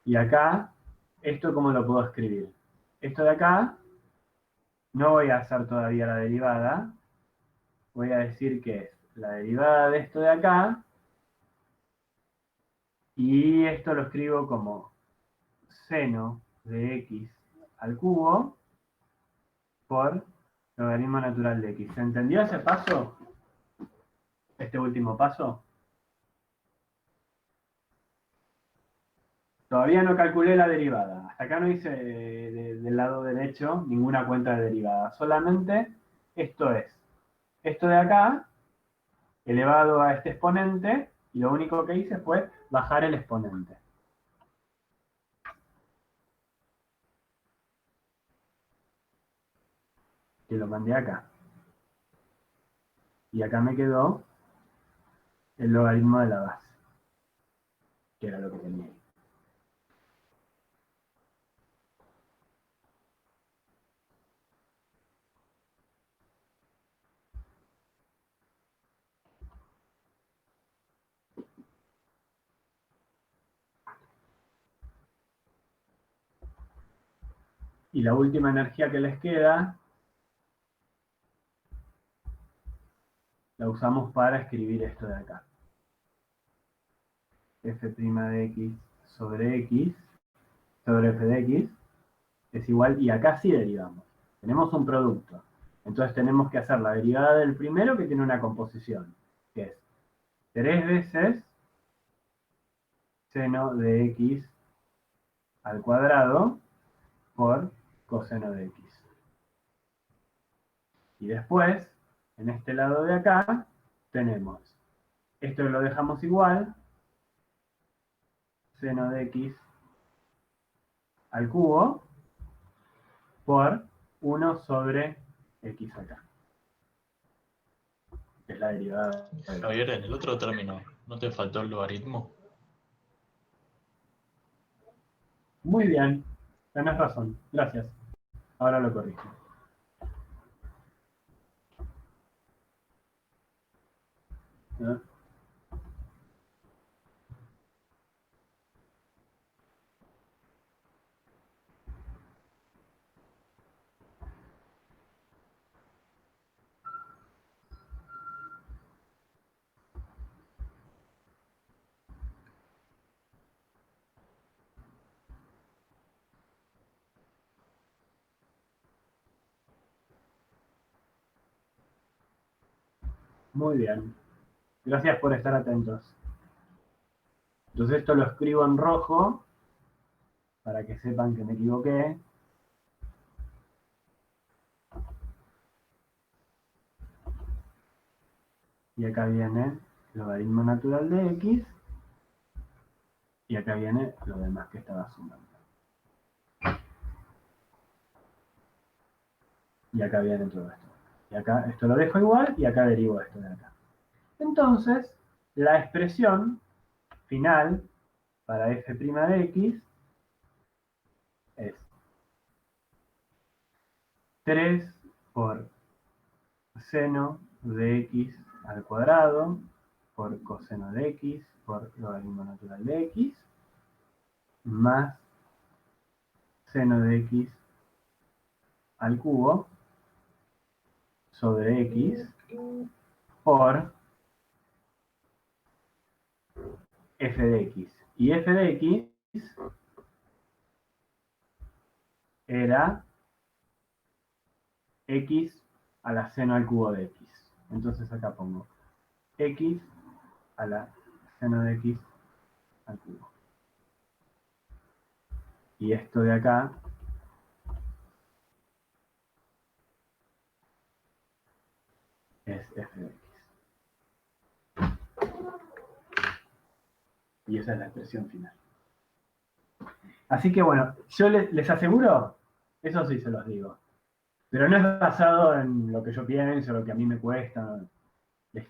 Y acá, ¿esto cómo lo puedo escribir? Esto de acá, no voy a hacer todavía la derivada. Voy a decir que es la derivada de esto de acá. Y esto lo escribo como seno de x al cubo por logaritmo natural de x. ¿Se entendió ese paso? Este último paso. Todavía no calculé la derivada. Hasta acá no hice del lado derecho ninguna cuenta de derivada. Solamente esto es. Esto de acá, elevado a este exponente, y lo único que hice fue bajar el exponente. Que lo mandé acá. Y acá me quedó el logaritmo de la base, que era lo que tenía ahí. Y la última energía que les queda, la usamos para escribir esto de acá. F' de x sobre x, sobre f de x, es igual, y acá sí derivamos. Tenemos un producto. Entonces tenemos que hacer la derivada del primero, que tiene una composición, que es 3 veces seno de x al cuadrado por coseno de x. Y después, en este lado de acá, tenemos, esto lo dejamos igual, seno de x al cubo por 1 sobre x acá. Es la derivada. Javier, en el otro término, ¿no te faltó el logaritmo? Muy bien, tenés razón, gracias. Ahora lo corrijo. ¿Eh? Muy bien, gracias por estar atentos. Entonces esto lo escribo en rojo, para que sepan que me equivoqué. Y acá viene el logaritmo natural de x, y acá viene lo demás que estaba sumando. Y acá viene todo esto. Y acá esto lo dejo igual, y acá derivo esto de acá. Entonces, la expresión final para f' de x es 3 por seno de x al cuadrado por coseno de x por logaritmo natural de x más seno de x al cubo sobre x por f de x. Y f de x era x a la seno al cubo de x. Entonces acá pongo x a la seno de x al cubo. Y esto de acá es f de x. Y esa es la expresión final. Así que bueno, yo les aseguro, eso sí se los digo, pero no es basado en lo que yo pienso, lo que a mí me cuesta.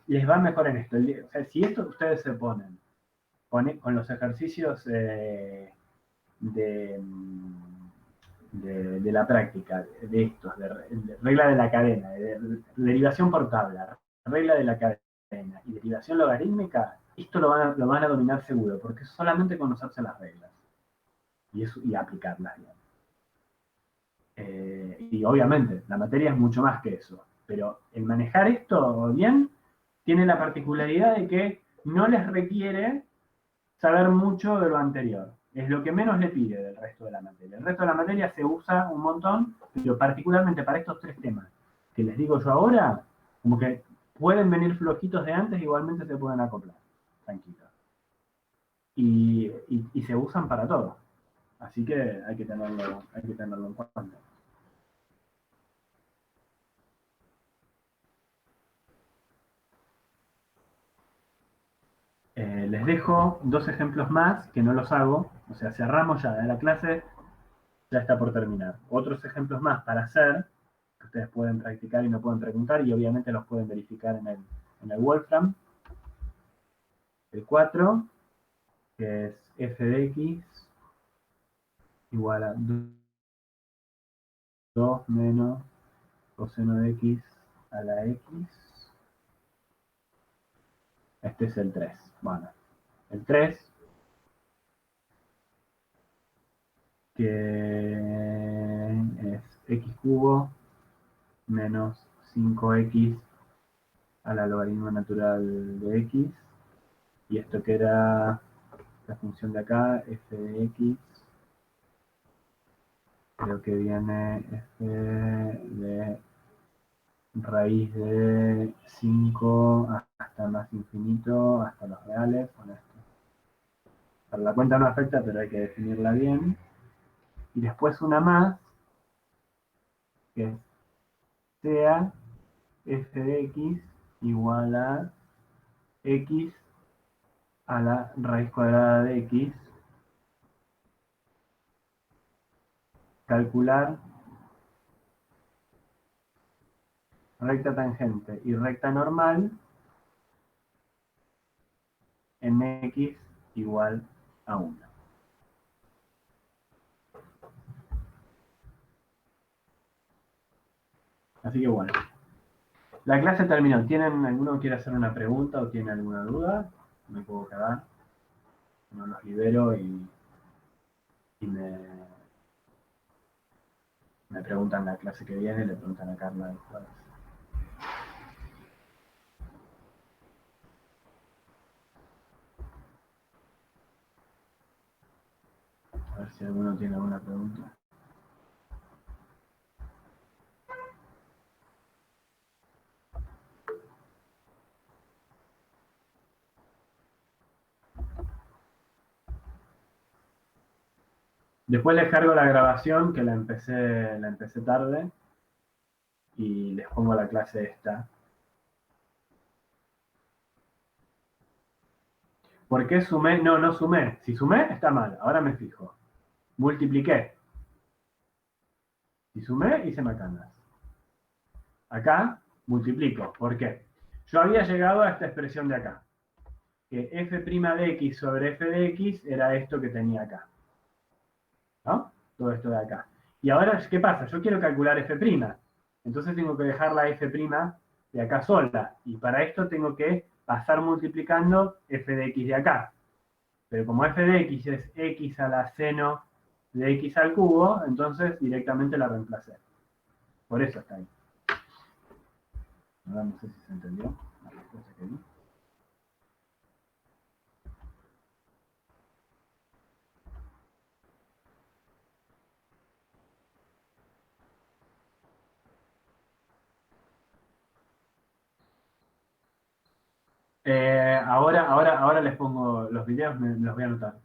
Les va mejor en esto. O sea, si esto ustedes se ponen con los ejercicios de, de la práctica, de estos, de regla de la cadena, de derivación por tabla, regla de la cadena y derivación logarítmica, esto lo van a dominar seguro, porque es solamente conocerse las reglas y aplicarlas bien. Y obviamente, la materia es mucho más que eso, pero el manejar esto bien tiene la particularidad de que no les requiere saber mucho de lo anterior. Es lo que menos le pide del resto de la materia. El resto de la materia se usa un montón, pero particularmente para estos tres temas que les digo yo ahora, como que pueden venir flojitos de antes, igualmente se pueden acoplar, tranquilos. Y se usan para todo. Así que hay que tenerlo en cuenta. Les dejo dos ejemplos más que no los hago, o sea, cerramos ya la clase, ya está por terminar. Otros ejemplos más para hacer, que ustedes pueden practicar y me pueden preguntar, y obviamente los pueden verificar en el Wolfram. El 4, que es f de x igual a 2 menos coseno de x a la x. Este es el 3. Bueno, el 3, que es x cubo menos 5x a la logaritmo natural de x. Y esto que era la función de acá, f de x, creo que viene f de raíz de 5 hasta más infinito, hasta los reales, con esto. Para la cuenta no afecta, pero hay que definirla bien. Y después una más, que es sea f de x igual a x a la raíz cuadrada de x. Calcular recta tangente y recta normal en x igual a 1. Así que bueno, la clase terminó. ¿Tienen alguno que quiera hacer una pregunta o tiene alguna duda? Me puedo quedar. No los libero y me preguntan la clase que viene, le preguntan a Carla el jueves. A ver si alguno tiene alguna pregunta. Después les cargo la grabación, que la empecé tarde, y les pongo la clase esta. ¿Por qué sumé? No, no sumé. Si sumé, está mal. Ahora me fijo. Multipliqué. Si sumé, hice macanas. Acá, multiplico. ¿Por qué? Yo había llegado a esta expresión de acá. Que f' de x sobre f de x era esto que tenía acá. ¿No? Todo esto de acá. Y ahora, ¿qué pasa? Yo quiero calcular f'. Entonces tengo que dejar la f' de acá sola. Y para esto tengo que pasar multiplicando f de x de acá. Pero como f de x es x a la seno de x al cubo, entonces directamente la reemplacé. Por eso está ahí. Ahora no sé si se entendió la respuesta que di. Ahora les pongo los videos, me los voy a anotar.